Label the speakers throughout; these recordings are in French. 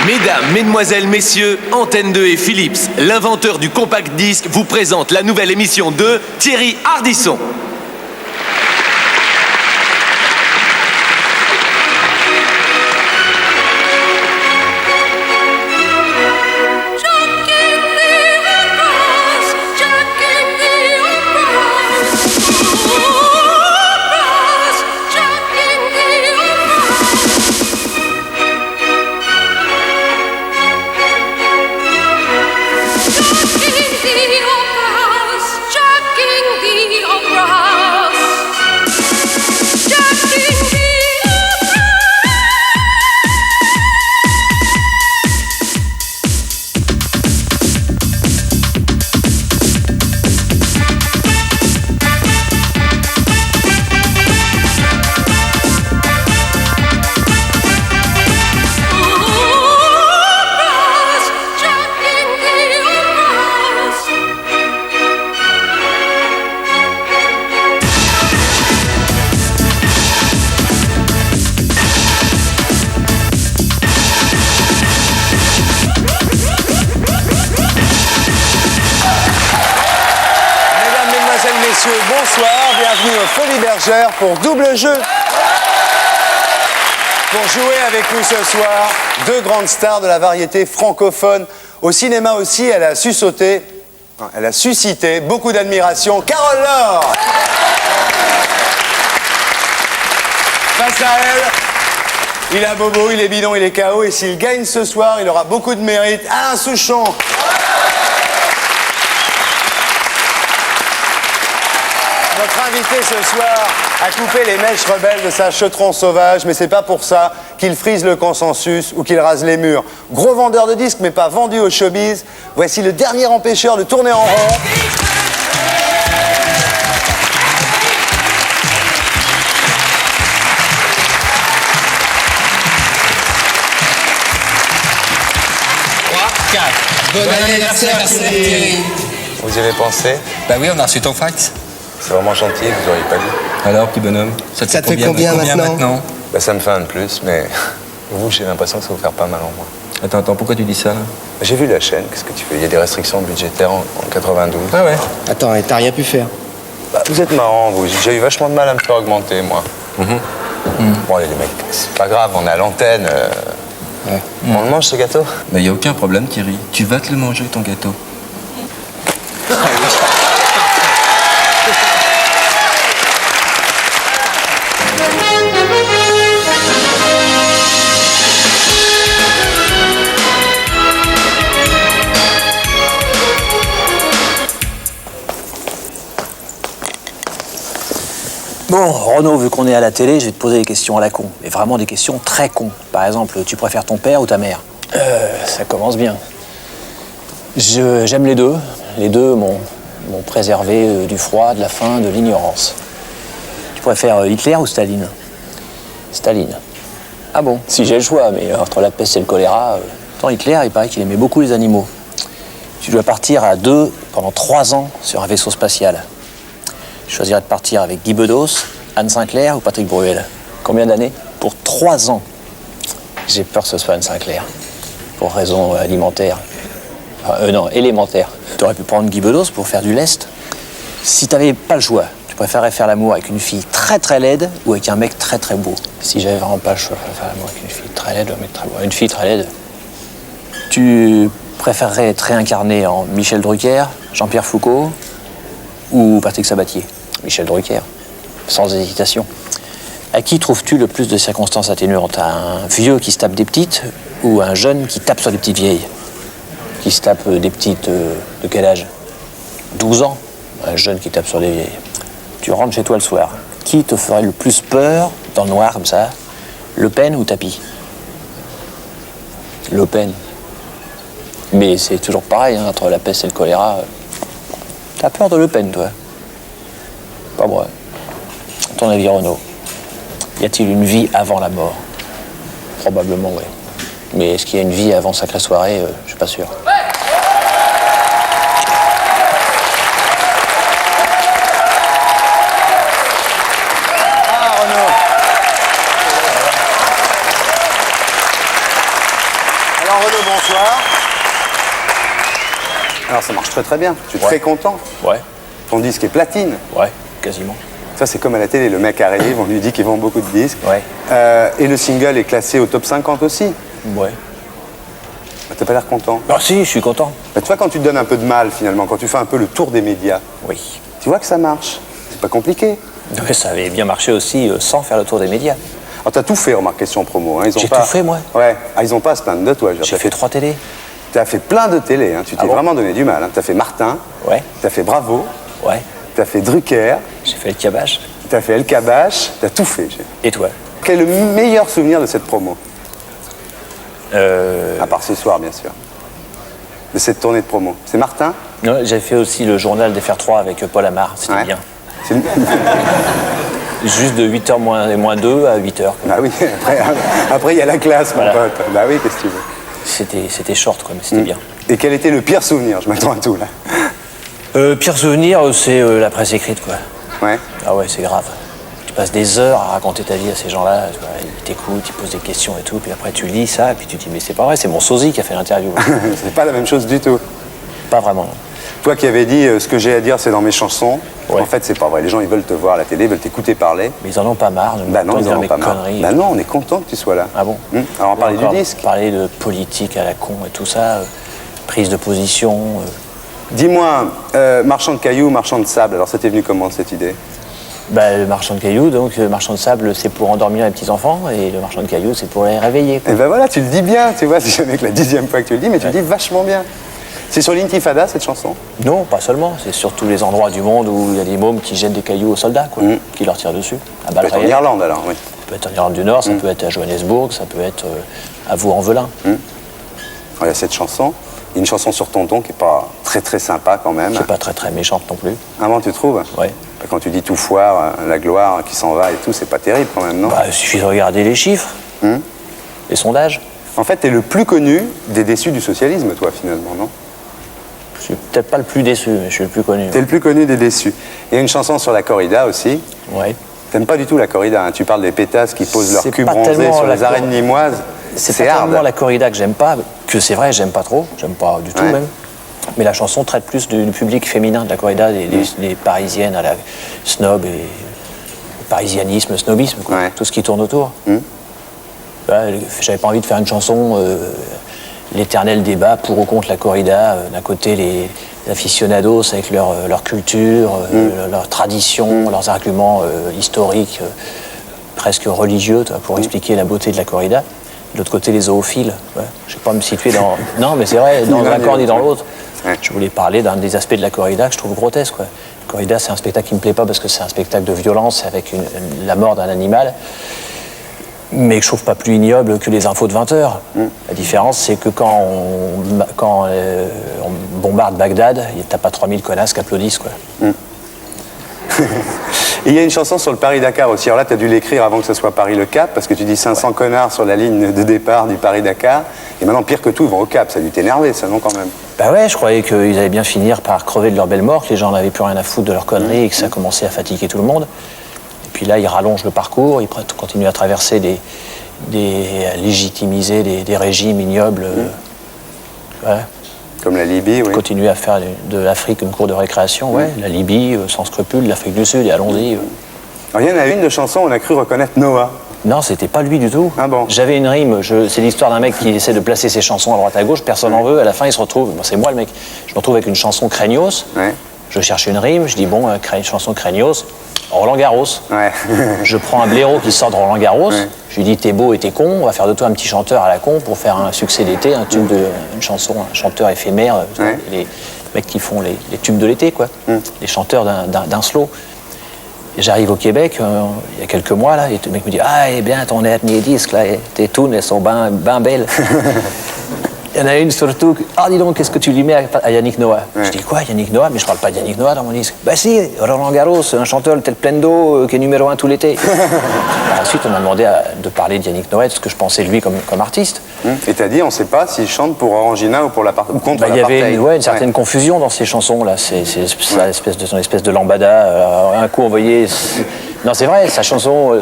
Speaker 1: Mesdames, Mesdemoiselles, Messieurs, Antenne 2 et Philips, l'inventeur du compact disque, vous présente la nouvelle émission de Thierry Ardisson.
Speaker 2: Bonsoir, bienvenue aux Folies Bergères pour Double Jeu. Pour jouer avec nous ce soir, deux grandes stars de la variété francophone. Au cinéma aussi, elle a suscité beaucoup d'admiration. Carole Laure. Face à elle, il a bobo, il est bidon, il est KO. Et s'il gagne ce soir, il aura beaucoup de mérite. Alain Souchon. Notre invité ce soir a coupé les mèches rebelles de sa Cheutron sauvage, mais c'est pas pour ça qu'il frise le consensus ou qu'il rase les murs. Gros vendeur de disques, mais pas vendu au showbiz, voici le dernier empêcheur de tourner en rond.
Speaker 3: Bon anniversaire, Thierry.
Speaker 2: Vous y avez pensé?
Speaker 3: Bah oui, on a reçu ton fax.
Speaker 2: C'est vraiment gentil, vous auriez pas dit.
Speaker 3: Alors, petit bonhomme, ça te fait combien maintenant?
Speaker 2: Bah ça me fait un de plus, mais vous, j'ai l'impression que ça va vous faire pas mal en moins.
Speaker 3: Attends, pourquoi tu dis ça là?
Speaker 2: J'ai vu la chaîne, qu'est-ce que tu fais? Il y a des restrictions budgétaires en 92.
Speaker 3: Ah ouais?
Speaker 4: Attends, et t'as rien pu faire?
Speaker 2: Bah, vous êtes marrant, vous. J'ai eu vachement de mal à me faire augmenter, moi. Bon, allez, les mecs, c'est pas grave, on est à l'antenne. On le mange, ce gâteau?
Speaker 3: Bah y a aucun problème, Thierry. Tu vas te le manger, ton gâteau.
Speaker 5: Bon, Renaud, vu qu'on est à la télé, je vais te poser des questions à la con. Mais vraiment des questions très cons. Par exemple, tu préfères ton père ou ta mère? Ça commence bien. J'aime les deux. Les deux m'ont préservé du froid, de la faim, de l'ignorance. Tu préfères Hitler ou Staline? Staline. Ah bon? Si j'ai le choix, mais entre la peste et le choléra... Tant Hitler, il paraît qu'il aimait beaucoup les animaux. Tu dois partir à deux pendant 3 ans sur un vaisseau spatial. Je choisirais de partir avec Guy Bedos, Anne Sinclair ou Patrick Bruel. Combien d'années? Pour 3 ans. J'ai peur que ce soit Anne Sinclair. Pour raison alimentaire. Enfin, non, élémentaire. Tu aurais pu prendre Guy Bedos pour faire du lest. Si t'avais pas le choix, tu préférerais faire l'amour avec une fille très très laide ou avec un mec très très beau? Si j'avais vraiment pas le choix, je préférerais faire l'amour avec une fille très laide ou un mec très beau. Une fille très laide. Tu préférerais être réincarné en Michel Drucker, Jean-Pierre Foucault ou Patrick Sabatier? Michel Drucker, sans hésitation. À qui trouves-tu le plus de circonstances atténuantes? À un vieux qui se tape des petites ou un jeune qui tape sur des petites vieilles? Qui se tape des petites de quel âge? 12 ans. Un jeune qui tape sur des vieilles. Tu rentres chez toi le soir. Qui te ferait le plus peur dans le noir comme ça? Le Pen ou Tapi? Le Pen. Mais c'est toujours pareil, hein, entre la peste et le choléra. T'as peur de Le Pen, toi? Pas moi. À ton avis, Renaud, y a-t-il une vie avant la mort? Probablement, oui. Mais est-ce qu'il y a une vie avant Sacrée Soirée? Je suis pas sûr.
Speaker 2: Ah, Renaud. Jean Renaud, bonsoir. Alors ça marche très très bien, tu es très content.
Speaker 5: Ouais,
Speaker 2: Ton disque est platine.
Speaker 5: ouais, quasiment.
Speaker 2: Ça c'est comme à la télé, le mec arrive, on lui dit qu'il vend beaucoup de disques.
Speaker 5: Ouais.
Speaker 2: Et le single est classé au top 50 aussi.
Speaker 5: Ouais.
Speaker 2: Bah, t'as pas l'air content.
Speaker 5: Ah si, je suis content.
Speaker 2: Bah, tu vois, quand tu te donnes un peu de mal finalement, quand tu fais un peu le tour des médias,
Speaker 5: Oui.
Speaker 2: tu vois que ça marche. C'est pas compliqué.
Speaker 5: Ouais, ça avait bien marché aussi sans faire le tour des médias.
Speaker 2: Alors t'as tout fait, remarque, question promo. Hein. Ils ont
Speaker 5: J'ai
Speaker 2: pas...
Speaker 5: tout fait, moi.
Speaker 2: Ouais, ah, ils ont pas à se plaindre de toi.
Speaker 5: J'ai fait 3 télés.
Speaker 2: T'as fait plein de télé, hein. Tu t'es
Speaker 5: bon
Speaker 2: vraiment donné du mal. Hein. T'as fait Martin,
Speaker 5: Ouais,
Speaker 2: t'as fait Bravo,
Speaker 5: ouais.
Speaker 2: t'as fait Drucker,
Speaker 5: J'ai fait le cabage.
Speaker 2: t'as fait El Kabash, t'as tout fait.
Speaker 5: Et toi?
Speaker 2: Quel est le meilleur souvenir de cette promo? À part ce soir, bien sûr. De cette tournée de promo. C'est Martin?
Speaker 5: Non, j'ai fait aussi le journal des Fers 3 avec Paul Amar, c'était
Speaker 2: Ouais.
Speaker 5: bien.
Speaker 2: C'est-
Speaker 5: Juste de 8h moins 2 à 8h.
Speaker 2: Bah oui, après il y a la classe, mon
Speaker 5: Voilà.
Speaker 2: pote. Bah oui, qu'est-ce que tu veux?
Speaker 5: C'était short, quoi, mais c'était bien.
Speaker 2: Et quel était le pire souvenir? Je m'attends à tout, là.
Speaker 5: Pire souvenir, c'est la presse écrite, quoi.
Speaker 2: Ouais.
Speaker 5: Ah ouais, c'est grave. Tu passes des heures à raconter ta vie à ces gens-là, tu vois, ils t'écoutent, ils posent des questions et tout, puis après tu lis ça, et puis tu te dis, mais c'est pas vrai, c'est mon sosie qui a fait l'interview.
Speaker 2: C'est pas la même chose du tout.
Speaker 5: Pas vraiment.
Speaker 2: Toi qui avais dit ce que j'ai à dire, c'est dans mes chansons.
Speaker 5: Ouais.
Speaker 2: En fait, c'est pas vrai. Les gens, ils veulent te voir à la télé, ils veulent t'écouter parler.
Speaker 5: Mais ils en ont pas marre de
Speaker 2: Bah non, ils en ont
Speaker 5: mes
Speaker 2: pas marre.
Speaker 5: conneries.
Speaker 2: Bah non, on est content que tu sois là.
Speaker 5: Ah bon?
Speaker 2: Alors on parlait du
Speaker 5: Encore
Speaker 2: disque.
Speaker 5: Parler de politique à la con et tout ça, prise de position.
Speaker 2: Dis-moi, marchand de cailloux, marchand de sable, alors ça t'est venu comment cette idée?
Speaker 5: Le marchand de cailloux, donc le marchand de sable, c'est pour endormir les petits-enfants, et le marchand de cailloux, c'est pour les réveiller.
Speaker 2: Et ben voilà, tu le dis bien, tu vois, c'est jamais que la 10e fois que tu le dis, mais tu le dis vachement bien. C'est sur l'Intifada cette chanson?
Speaker 5: Non, pas seulement, c'est sur tous les endroits du monde où il y a des mômes qui jettent des cailloux aux soldats, quoi, qui leur tirent dessus, à
Speaker 2: Ça
Speaker 5: balles
Speaker 2: peut être en
Speaker 5: réelles.
Speaker 2: Irlande alors, oui.
Speaker 5: Ça peut être en Irlande du Nord, ça peut être à Johannesburg, ça peut être à Vaux-en-Velin.
Speaker 2: Alors, il y a cette chanson, il y a une chanson sur Tonton qui est pas très très sympa quand même.
Speaker 5: C'est pas très très méchante non plus.
Speaker 2: Ah bon, tu trouves?
Speaker 5: Ouais.
Speaker 2: Quand tu dis tout foire, la gloire qui s'en va et tout, c'est pas terrible quand même, non?
Speaker 5: Bah, il suffit de regarder les chiffres, les sondages.
Speaker 2: En fait, t'es le plus connu des déçus du socialisme, toi, finalement, non?
Speaker 5: Je suis peut-être pas le plus déçu, mais je suis le plus connu.
Speaker 2: T'es le plus connu des déçus. Il y a une chanson sur la corrida aussi.
Speaker 5: Ouais.
Speaker 2: T'aimes pas du tout la corrida, hein. Tu parles des pétasses qui posent leur
Speaker 5: C'est
Speaker 2: cul
Speaker 5: pas
Speaker 2: bronzé
Speaker 5: tellement
Speaker 2: sur
Speaker 5: la
Speaker 2: les arènes nîmoises.
Speaker 5: C'est
Speaker 2: C'est
Speaker 5: pas
Speaker 2: hard.
Speaker 5: tellement la corrida que j'aime pas, que c'est vrai, j'aime pas trop, j'aime pas du tout
Speaker 2: Ouais.
Speaker 5: même. Mais la chanson traite plus du public féminin de la corrida, des parisiennes à la snob et parisianisme, snobisme, quoi,
Speaker 2: Ouais.
Speaker 5: tout ce qui tourne autour. J'avais pas envie de faire une chanson, l'éternel débat pour ou contre la corrida, d'un côté les aficionados avec leur culture, leur tradition, leurs arguments historiques, presque religieux, toi, pour expliquer la beauté de la corrida. De l'autre côté, les zoophiles. Ouais. Je ne vais pas me situer dans... Non, mais c'est vrai, dans un camp ni dans l'autre.
Speaker 2: Ouais.
Speaker 5: Je voulais parler d'un des aspects de la corrida que je trouve grotesque. Quoi. La corrida, c'est un spectacle qui ne me plaît pas parce que c'est un spectacle de violence avec la mort d'un animal, mais que je trouve pas plus ignoble que les infos de 20 h. La différence, c'est que quand on bombarde Bagdad, t'as pas 3000 connasses qui applaudissent, quoi.
Speaker 2: Et il y a une chanson sur le Paris-Dakar aussi. Alors là, tu as dû l'écrire avant que ce soit Paris-le Cap, parce que tu dis 500 connards sur la ligne de départ du Paris-Dakar. Et maintenant, pire que tout, ils vont au Cap. Ça a dû t'énerver, ça, non, quand même?
Speaker 5: Bah ouais, je croyais qu'ils allaient bien finir par crever de leur belle mort, que les gens n'avaient plus rien à foutre de leurs conneries et que ça commençait à fatiguer tout le monde. Et puis là, ils rallongent le parcours, ils continuent à traverser à légitimiser des régimes ignobles. Ouais.
Speaker 2: Comme la Libye, oui.
Speaker 5: Continuer à faire de l'Afrique une cour de récréation, ouais. La Libye, sans scrupule, l'Afrique du Sud, et allons-y.
Speaker 2: Alors, il y en a une de chanson, on a cru reconnaître Noah.
Speaker 5: Non, c'était pas lui du tout.
Speaker 2: Ah bon?
Speaker 5: J'avais une rime, c'est l'histoire d'un mec qui essaie de placer ses chansons à droite à gauche, personne n'en veut, à la fin il se retrouve, bon, c'est moi le mec, je me retrouve avec une chanson craignos,
Speaker 2: Ouais.
Speaker 5: je cherche une rime, je dis bon, une chanson craignos, Roland Garros.
Speaker 2: Ouais.
Speaker 5: Je prends un blaireau qui sort de Roland Garros,
Speaker 2: Ouais.
Speaker 5: je lui dis t'es beau et t'es con, on va faire de toi un petit chanteur à la con pour faire un succès d'été, un tube une chanson, un chanteur éphémère,
Speaker 2: Ouais.
Speaker 5: les mecs qui font les tubes de l'été, quoi, les chanteurs d'un slow. Et j'arrive au Québec, il y a quelques mois, là, et le mec me dit « Ah, eh bien, ton dernier disque, là, tes tunes, elles sont ben belles. » Il y en a une surtout, « Ah, dis donc, qu'est-ce que tu lui mets à Yannick Noah ?»
Speaker 2: Ouais.
Speaker 5: Je dis « Quoi, Yannick Noah ?» Mais je parle pas de Yannick Noah dans mon disque. « Bah si, Roland Garros, un chanteur tel plein d'eau qui est numéro 1 tout l'été. » Ensuite, on m'a demandé de parler de Yannick Noah, de ce que je pensais de lui comme artiste.
Speaker 2: Et t'as dit, on sait pas s'il chante pour Orangina ou pour ou contre
Speaker 5: Bah, il y
Speaker 2: l'apartheid.
Speaker 5: avait une certaine confusion dans ces chansons-là. C'est son espèce de lambada. Un coup, on voyait... Non, c'est vrai, sa chanson,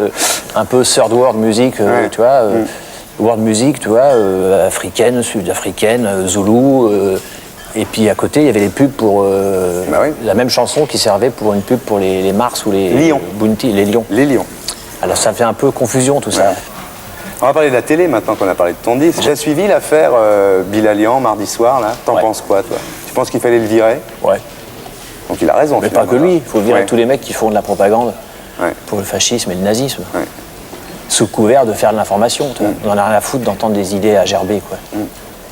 Speaker 5: un peu third world music, tu vois, world music, tu vois, africaine, sud-africaine, zoulou. Et puis à côté, il y avait les pubs pour la même chanson qui servait pour une pub pour les Mars ou les
Speaker 2: Lions.
Speaker 5: Bounty, les lions.
Speaker 2: Les lions.
Speaker 5: Alors ça fait un peu confusion tout ça.
Speaker 2: On va parler de la télé maintenant qu'on a parlé de ton disque. J'ai suivi l'affaire Bilalian mardi soir, là. T'en penses quoi, toi? Tu penses qu'il fallait le virer?
Speaker 5: Ouais.
Speaker 2: Donc il a raison.
Speaker 5: Mais pas que lui, il faut virer tous les mecs qui font de la propagande
Speaker 2: Ouais.
Speaker 5: pour le fascisme et le nazisme.
Speaker 2: Ouais.
Speaker 5: Sous couvert de faire de l'information. On en a rien à foutre d'entendre des idées à gerber, quoi.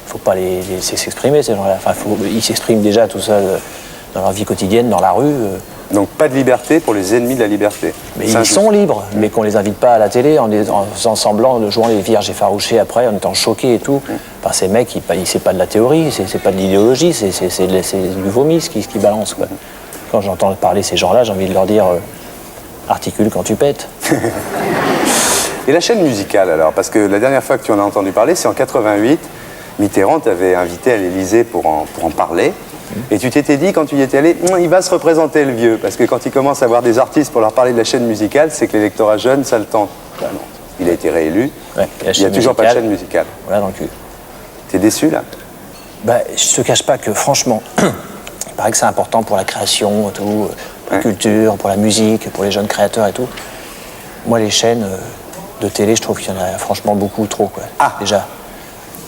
Speaker 5: Faut pas les laisser s'exprimer, ces gens-là. Enfin, ils s'expriment déjà tout seuls dans leur vie quotidienne, dans la rue.
Speaker 2: Donc pas de liberté pour les ennemis de la liberté.
Speaker 5: Mais ils sont libres, mais qu'on les invite pas à la télé en faisant semblant de jouer les vierges effarouchées après, en étant choqués et tout. Par ces mecs, c'est pas de la théorie, c'est pas de l'idéologie, c'est du vomi ce qui balance, quoi. Quand j'entends parler ces gens-là, j'ai envie de leur dire articule quand tu pètes.
Speaker 2: Et la chaîne musicale alors? Parce que la dernière fois que tu en as entendu parler, c'est en 88. Mitterrand t'avait invité à l'Élysée pour en parler. Et tu t'étais dit, quand tu y étais allé, il va se représenter le vieux. Parce que quand il commence à avoir des artistes pour leur parler de la chaîne musicale, c'est que l'électorat jeune, ça le tente. Ben non. Il a été réélu.
Speaker 5: Ouais,
Speaker 2: il n'y a toujours pas de chaîne musicale.
Speaker 5: Voilà dans le cul.
Speaker 2: T'es déçu là?
Speaker 5: Bah, je te cache pas que franchement, il paraît que c'est important pour la création, tout, pour la culture, pour la musique, pour les jeunes créateurs et tout. Moi, les chaînes de télé, je trouve qu'il y en a franchement beaucoup trop, quoi. Déjà.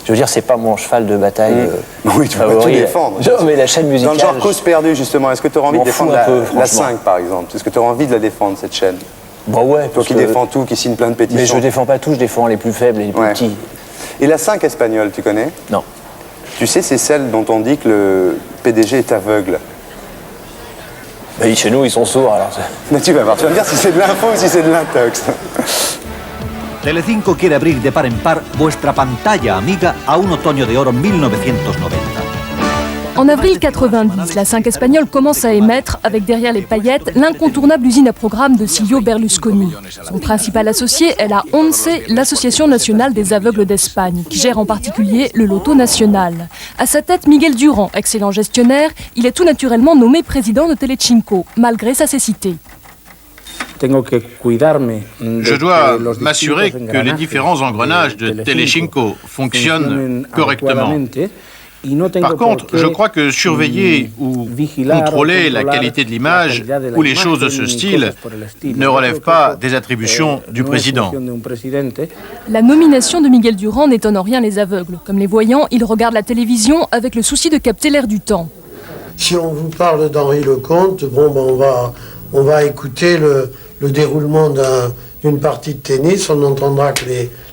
Speaker 5: Je veux dire, c'est pas mon cheval de bataille.
Speaker 2: Oui, tu peux pas tout défendre.
Speaker 5: Non, mais la chaîne musicale.
Speaker 2: Dans le genre Cause perdue, justement, est-ce que tu auras envie de défendre la 5, par exemple? Est-ce que tu auras envie de la défendre, cette chaîne?
Speaker 5: Bah ouais.
Speaker 2: Toi qui défends tout, qui signe plein de pétitions.
Speaker 5: Mais je défends pas tout, je défends les plus faibles et les plus petits.
Speaker 2: Et la 5 espagnole, tu connais?
Speaker 5: Non.
Speaker 2: Tu sais, c'est celle dont on dit que le PDG est aveugle.
Speaker 5: Bah, chez nous, ils sont sourds, alors.
Speaker 2: Mais tu vas voir, tu vas me dire si c'est de l'info ou si c'est de l'intox.
Speaker 4: Telecinco quiere abrir de par en par vuestra pantalla amiga a un otoño de oro 1990.
Speaker 6: En avril 90, la 5 espagnole commence à émettre, avec derrière les paillettes, l'incontournable usine à programme de Silvio Berlusconi. Son principal associé est la ONCE, l'Association nationale des aveugles d'Espagne, qui gère en particulier le loto national. À sa tête, Miguel Durán, excellent gestionnaire, il est tout naturellement nommé président de Telecinco, malgré sa cécité.
Speaker 7: Je dois m'assurer que les différents engrenages de Telecinco fonctionnent correctement. Par contre, je crois que surveiller ou contrôler la qualité de l'image ou les choses de ce style ne relève pas des attributions du président.
Speaker 6: La nomination de Miguel Durán n'étonne en rien les aveugles. Comme les voyants, ils regardent la télévision avec le souci de capter l'air du temps.
Speaker 8: Si on vous parle d'Henri Lecomte, on va écouter le déroulement d'une partie de tennis, on entendra que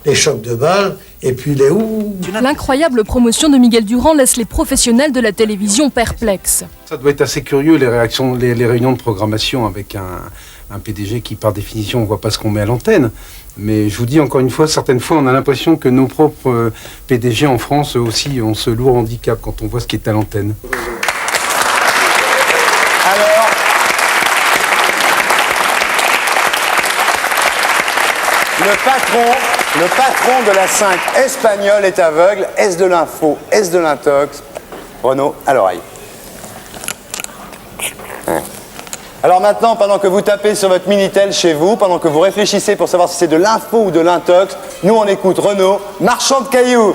Speaker 8: les chocs de balles et puis les ouh.
Speaker 6: L'incroyable promotion de Miguel Durán laisse les professionnels de la télévision perplexes.
Speaker 9: Ça doit être assez curieux les réunions de programmation avec un PDG qui par définition ne voit pas ce qu'on met à l'antenne. Mais je vous dis encore une fois, certaines fois on a l'impression que nos propres PDG en France aussi ont ce lourd handicap quand on voit ce qui est à l'antenne.
Speaker 2: Alors, le patron de la 5 espagnole est aveugle. Est-ce de l'info? Est-ce de l'intox? Renaud, à l'oreille. Alors maintenant, pendant que vous tapez sur votre Minitel chez vous, pendant que vous réfléchissez pour savoir si c'est de l'info ou de l'intox, nous on écoute Renaud, Marchand de cailloux.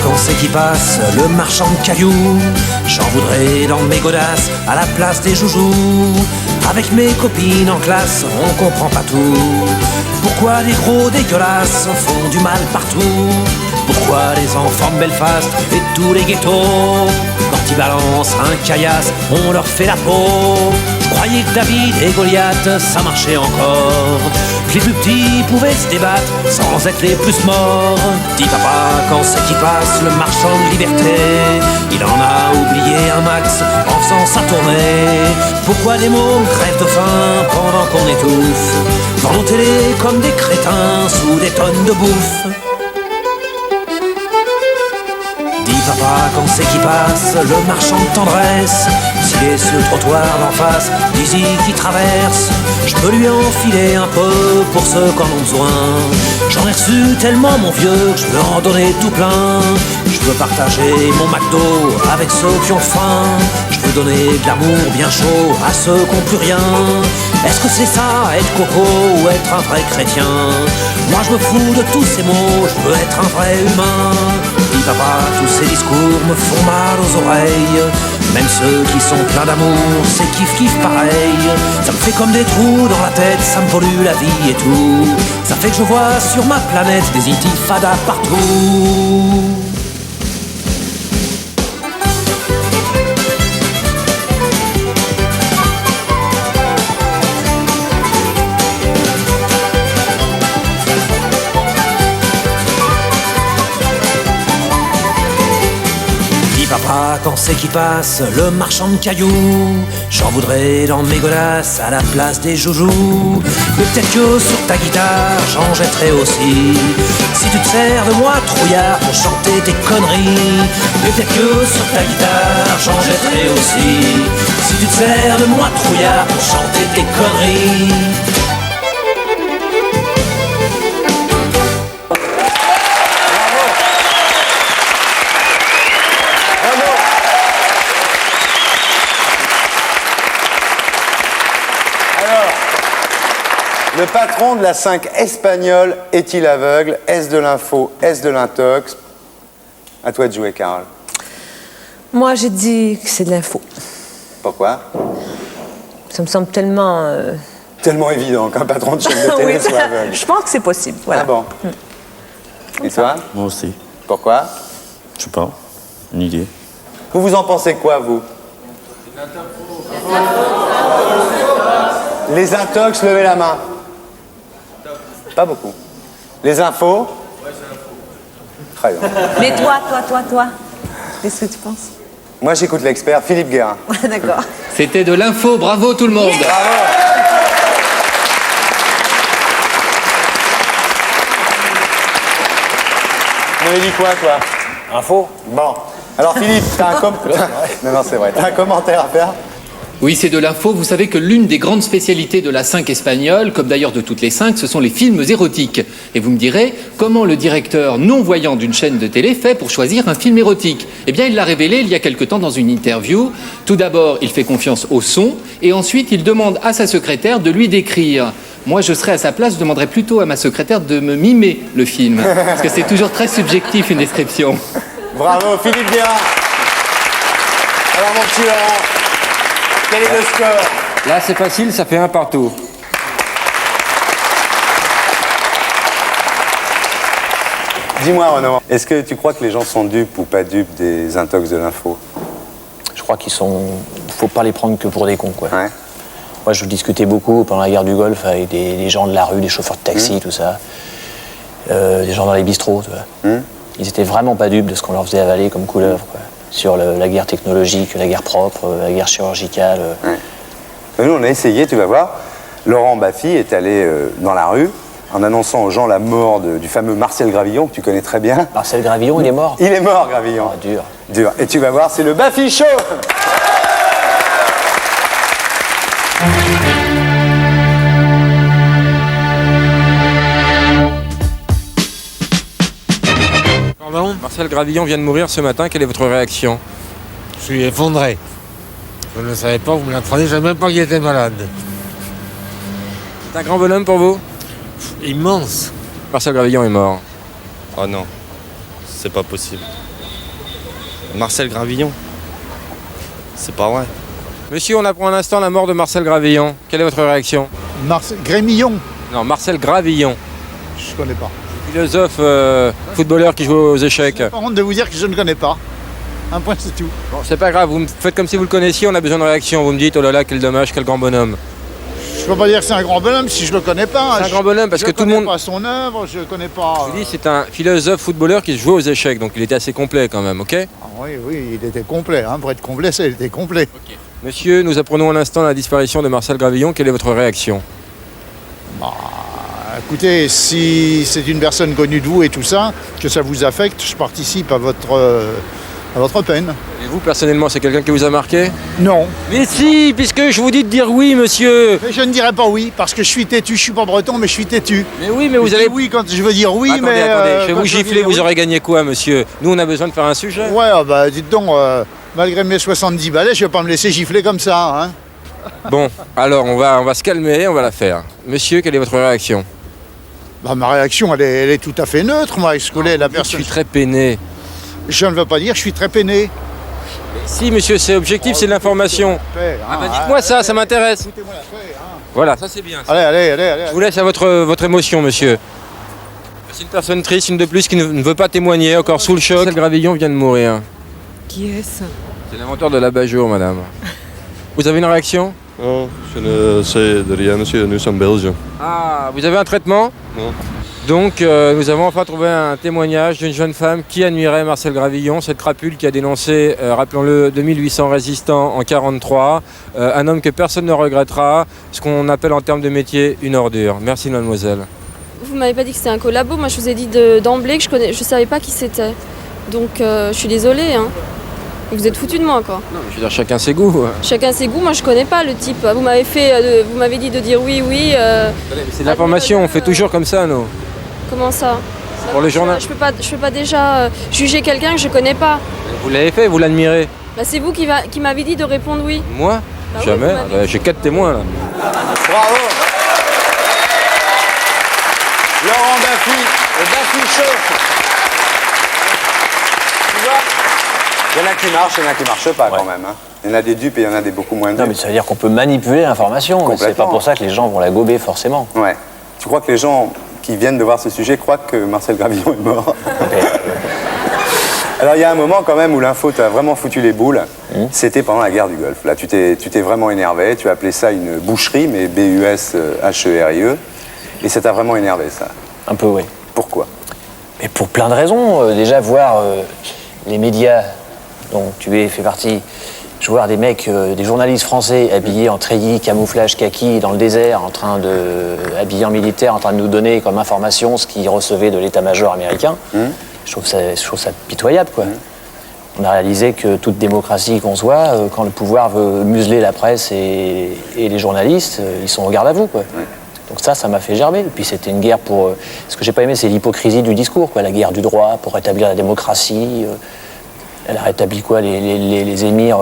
Speaker 10: Quand c'est qui passe, le marchand de cailloux, j'en voudrais dans mes godasses à la place des joujoux. Avec mes copines en classe, on comprend pas tout. Pourquoi les gros dégueulasses font du mal partout? Pourquoi les enfants de Belfast et tous les ghettos, quand ils balancent un caillasse, on leur fait la peau? Je croyais que David et Goliath, ça marchait encore, que les plus petits pouvaient se débattre sans être les plus morts. Dis papa, quand c'est qui passe, le marchand de liberté, il en a oublié un max en faisant sa tournée. Pourquoi des mômes crèvent de faim pendant qu'on étouffe, devant nos télés comme des crétins sous des tonnes de bouffe? papa quand c'est qui passe, le marchand de tendresse. S'il est sur le trottoir d'en face, Dizzy qui traverse, je peux lui enfiler un peu pour ceux qui en ont besoin. J'en ai reçu tellement mon vieux que je peux en donner tout plein. Je peux partager mon McDo avec ceux qui ont faim. Je peux donner de l'amour bien chaud à ceux qui n'ont plus rien. Est-ce que c'est ça, être coco ou être un vrai chrétien? Moi je me fous de tous ces mots, je veux être un vrai humain. Dis papa, tous ces discours me font mal aux oreilles. Même ceux qui sont pleins d'amour, c'est kiff pareil. Ça me fait comme des trous dans la tête, ça me pollue la vie et tout. Ça fait que je vois sur ma planète des intifadas partout. Papa, quand c'est qui passe, le marchand de cailloux, j'en voudrais dans mes godasses à la place des joujoux. Mais peut-être que sur ta guitare, j'en jetterai aussi. Si tu te sers de moi, trouillard, pour chanter tes conneries. Mais peut-être que sur ta guitare, j'en jetterai aussi. Si tu te sers de moi, trouillard, pour chanter tes conneries.
Speaker 2: Le patron de la 5 espagnole est-il aveugle? Est-ce de l'info? Est-ce de l'intox? À toi de jouer, Carole.
Speaker 11: Moi, j'ai dit que c'est de l'info.
Speaker 2: Pourquoi?
Speaker 11: Ça me semble tellement...
Speaker 2: Tellement évident qu'un patron de chaîne de télé
Speaker 11: oui,
Speaker 2: soit aveugle.
Speaker 11: Je pense que c'est possible, voilà.
Speaker 2: Ah bon? Et toi?
Speaker 12: Moi aussi.
Speaker 2: Pourquoi?
Speaker 12: Je sais pas. Une idée.
Speaker 2: Vous en pensez quoi, vous? Les intox, levez la main. Pas beaucoup. Les infos? Très bien.
Speaker 11: Mais toi, qu'est-ce que tu penses?
Speaker 2: Moi, j'écoute l'expert, Philippe Guérin.
Speaker 11: D'accord.
Speaker 13: C'était de l'info, bravo tout le monde.
Speaker 11: Yeah.
Speaker 2: Bravo. Tu m'avais dit quoi, toi?
Speaker 5: Info.
Speaker 2: Bon. Alors, Philippe, t'as un non, c'est vrai. T'as un commentaire à faire?
Speaker 13: Oui, c'est de l'info. Vous savez que l'une des grandes spécialités de la 5 espagnole, comme d'ailleurs de toutes les 5, ce sont les films érotiques. Et vous me direz, comment le directeur non-voyant d'une chaîne de télé fait pour choisir un film érotique? Eh bien, il l'a révélé il y a quelque temps dans une interview. Tout d'abord, il fait confiance au son, et ensuite, il demande à sa secrétaire de lui décrire. Moi, je serais à sa place, je demanderais plutôt à ma secrétaire de me mimer le film. Parce que c'est toujours très subjectif, une description.
Speaker 2: Bravo, Philippe Guérin. Alors, mon petit Laurent, quel est le score?
Speaker 3: Là, c'est facile, ça fait 1 partout.
Speaker 2: Dis-moi, Renaud, est-ce que tu crois que les gens sont dupes ou pas dupes des intox de l'info?
Speaker 5: Je crois qu'ils sont... Faut pas les prendre que pour des cons, quoi.
Speaker 2: Ouais.
Speaker 5: Moi, je discutais beaucoup pendant la guerre du Golfe avec des gens de la rue, des chauffeurs de taxi, tout ça. Des gens dans les bistrots, tu vois. Ils étaient vraiment pas dupes de ce qu'on leur faisait avaler comme couleuvre, quoi. Sur la guerre technologique, la guerre propre, la guerre chirurgicale.
Speaker 2: Ouais. Nous, on a essayé, tu vas voir. Laurent Baffy est allé dans la rue en annonçant aux gens la mort du fameux Marcel Gravillon, que tu connais très bien.
Speaker 5: Marcel Gravillon, il est mort?
Speaker 2: Il est mort, Gravillon.
Speaker 5: Ah, dur.
Speaker 2: Dur. Et tu vas voir, c'est le Baffy Show.
Speaker 3: Pardon? Marcel Gravillon vient de mourir ce matin, quelle est votre réaction?
Speaker 14: Je suis effondré. Je ne savais pas, vous me l'apprenez, je ne savais même pas qu'il était malade.
Speaker 3: C'est un grand bonhomme pour vous?
Speaker 14: Immense.
Speaker 3: Marcel Gravillon est mort.
Speaker 12: Oh non, c'est pas possible. Marcel Gravillon? C'est pas vrai.
Speaker 3: Monsieur, on apprend un instant la mort de Marcel Gravillon. Quelle est votre réaction?
Speaker 15: Grémillon?
Speaker 3: Non, Marcel Gravillon.
Speaker 15: Je connais pas.
Speaker 3: Philosophe, footballeur qui joue aux échecs.
Speaker 15: J'ai pas honte de vous dire que je ne connais pas. Un point, c'est tout.
Speaker 3: Bon, c'est pas grave, vous me faites comme si vous le connaissiez, on a besoin de réaction. Vous me dites, oh là là, quel dommage, quel grand bonhomme.
Speaker 15: Je peux pas dire que c'est un grand bonhomme si je le connais pas.
Speaker 3: C'est un grand bonhomme parce que tout le monde...
Speaker 15: Je connais pas son œuvre, je connais pas...
Speaker 3: Je vous dis, c'est un philosophe footballeur qui joue aux échecs, donc il était assez complet quand même, ok?
Speaker 15: Ah, oui, il était complet, hein, pour être complet, il était complet.
Speaker 3: Okay. Monsieur, nous apprenons à l'instant la disparition de Marcel Gravillon, quelle est votre réaction?
Speaker 15: Bah, écoutez, si c'est une personne connue de vous et tout ça, que ça vous affecte, je participe à votre À votre peine.
Speaker 3: Et vous, personnellement, c'est quelqu'un qui vous a marqué?
Speaker 15: Non.
Speaker 3: Mais si, puisque je vous dis de dire oui, monsieur.
Speaker 15: Mais je ne dirais pas oui, parce que je suis têtu. Je suis pas breton, mais je suis têtu.
Speaker 3: Mais oui, mais vous allez...
Speaker 15: Oui quand je veux dire oui,
Speaker 3: attendez,
Speaker 15: mais...
Speaker 3: Attendez, je vais
Speaker 15: quand
Speaker 3: vous gifler, vous aurez gagné quoi, monsieur? Nous, on a besoin de faire un sujet.
Speaker 15: Ouais, bah dites donc, malgré mes 70 balais, je vais pas me laisser gifler comme ça, hein.
Speaker 3: Bon, alors, on va se calmer, on va la faire. Monsieur, quelle est votre réaction?
Speaker 15: Bah, ma réaction, elle est tout à fait neutre, moi, excusez la personne.
Speaker 3: Je suis très peiné.
Speaker 15: Je ne veux pas dire, je suis très peiné.
Speaker 3: Si, monsieur, c'est objectif, c'est de l'information. Ah bah dites-moi ça m'intéresse. Voilà, ça c'est bien. Ça.
Speaker 15: Allez.
Speaker 3: Je vous laisse à votre émotion, monsieur. C'est une personne triste, une de plus, qui ne veut pas témoigner, encore sous le choc. Marcel Gravillon vient de mourir.
Speaker 16: Qui est-ce?
Speaker 3: C'est l'inventeur de l'abat-jour, madame. Vous avez une réaction?
Speaker 12: Non, je ne sais de rien, monsieur, nous sommes belges.
Speaker 3: Ah, vous avez un traitement?
Speaker 12: Non.
Speaker 3: Donc, nous avons enfin trouvé un témoignage d'une jeune femme qui admirait Marcel Gravillon, cette crapule qui a dénoncé, rappelons-le, 2800 résistants en 1943, un homme que personne ne regrettera, ce qu'on appelle en termes de métier une ordure. Merci, mademoiselle.
Speaker 17: Vous m'avez pas dit que c'était un collabo, moi je vous ai dit d'emblée que je savais pas qui c'était. Donc je suis désolée, hein. Vous êtes foutu de moi, quoi.
Speaker 3: Non, mais je veux dire, chacun ses goûts.
Speaker 17: Chacun ses goûts, moi je connais pas le type. Vous m'avez dit de dire oui.
Speaker 3: C'est de l'information, on fait toujours comme ça, nous.
Speaker 17: Comment ça?
Speaker 3: Pour le journal.
Speaker 17: Je peux pas déjà juger quelqu'un que je connais pas.
Speaker 3: Vous l'avez fait, vous l'admirez.
Speaker 17: Bah, c'est vous qui m'avez dit de répondre oui.
Speaker 3: Moi?
Speaker 17: Bah
Speaker 3: jamais.
Speaker 17: Oui,
Speaker 3: j'ai 4 témoins, là.
Speaker 2: Bravo. Laurent Baffy, le Baffy Show. Tu vois, il y en a qui marchent, il y en a qui marchent pas quand même. Hein. Il y en a des dupes et il y en a des beaucoup moins dupes.
Speaker 5: Non, mais ça veut dire qu'on peut manipuler l'information. C'est pas pour ça que les gens vont la gober forcément.
Speaker 2: Ouais. Tu crois que les gens qui viennent de voir ce sujet croient que Marcel Gravillon est mort? Alors il y a un moment quand même où l'info t'a vraiment foutu les boules. C'était pendant la guerre du Golfe. Là, tu t'es vraiment énervé. Tu as appelé ça une boucherie, mais B-U-S-H-E-R-I-E. Et ça t'a vraiment énervé, ça?
Speaker 5: Un peu, oui.
Speaker 2: Pourquoi?
Speaker 5: Mais pour plein de raisons. Déjà, voir les médias dont tu fais partie, je vois des mecs, des journalistes français habillés en treillis, camouflage, kaki, dans le désert, habillés en militaire, en train de nous donner comme information ce qu'ils recevaient de l'état-major américain. Je trouve ça pitoyable, quoi. On a réalisé que toute démocratie qu'on soit, quand le pouvoir veut museler la presse et les journalistes, ils sont au garde à vous, quoi. Donc ça m'a fait gerber. Et puis c'était une guerre pour... Ce que j'ai pas aimé, c'est l'hypocrisie du discours, quoi. La guerre du droit pour rétablir la démocratie. Elle a rétabli quoi? Les émirs,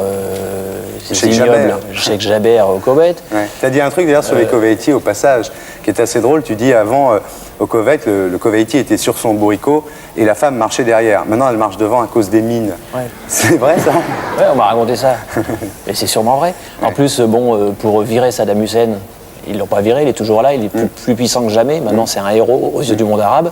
Speaker 5: ces ignobles, Cheikh Jaber au Koweït.
Speaker 2: Ouais. Tu as dit un truc d'ailleurs sur les Koweïtis au passage, qui est assez drôle. Tu dis avant, au Koweït, le Koweïti était sur son bourricot et la femme marchait derrière. Maintenant, elle marche devant à cause des mines. Ouais. C'est vrai ça?
Speaker 5: Ouais, on m'a raconté ça. Mais c'est sûrement vrai. En plus, pour virer Saddam Hussein, ils l'ont pas viré, il est toujours là, il est plus puissant que jamais. Maintenant, c'est un héros aux yeux du monde arabe.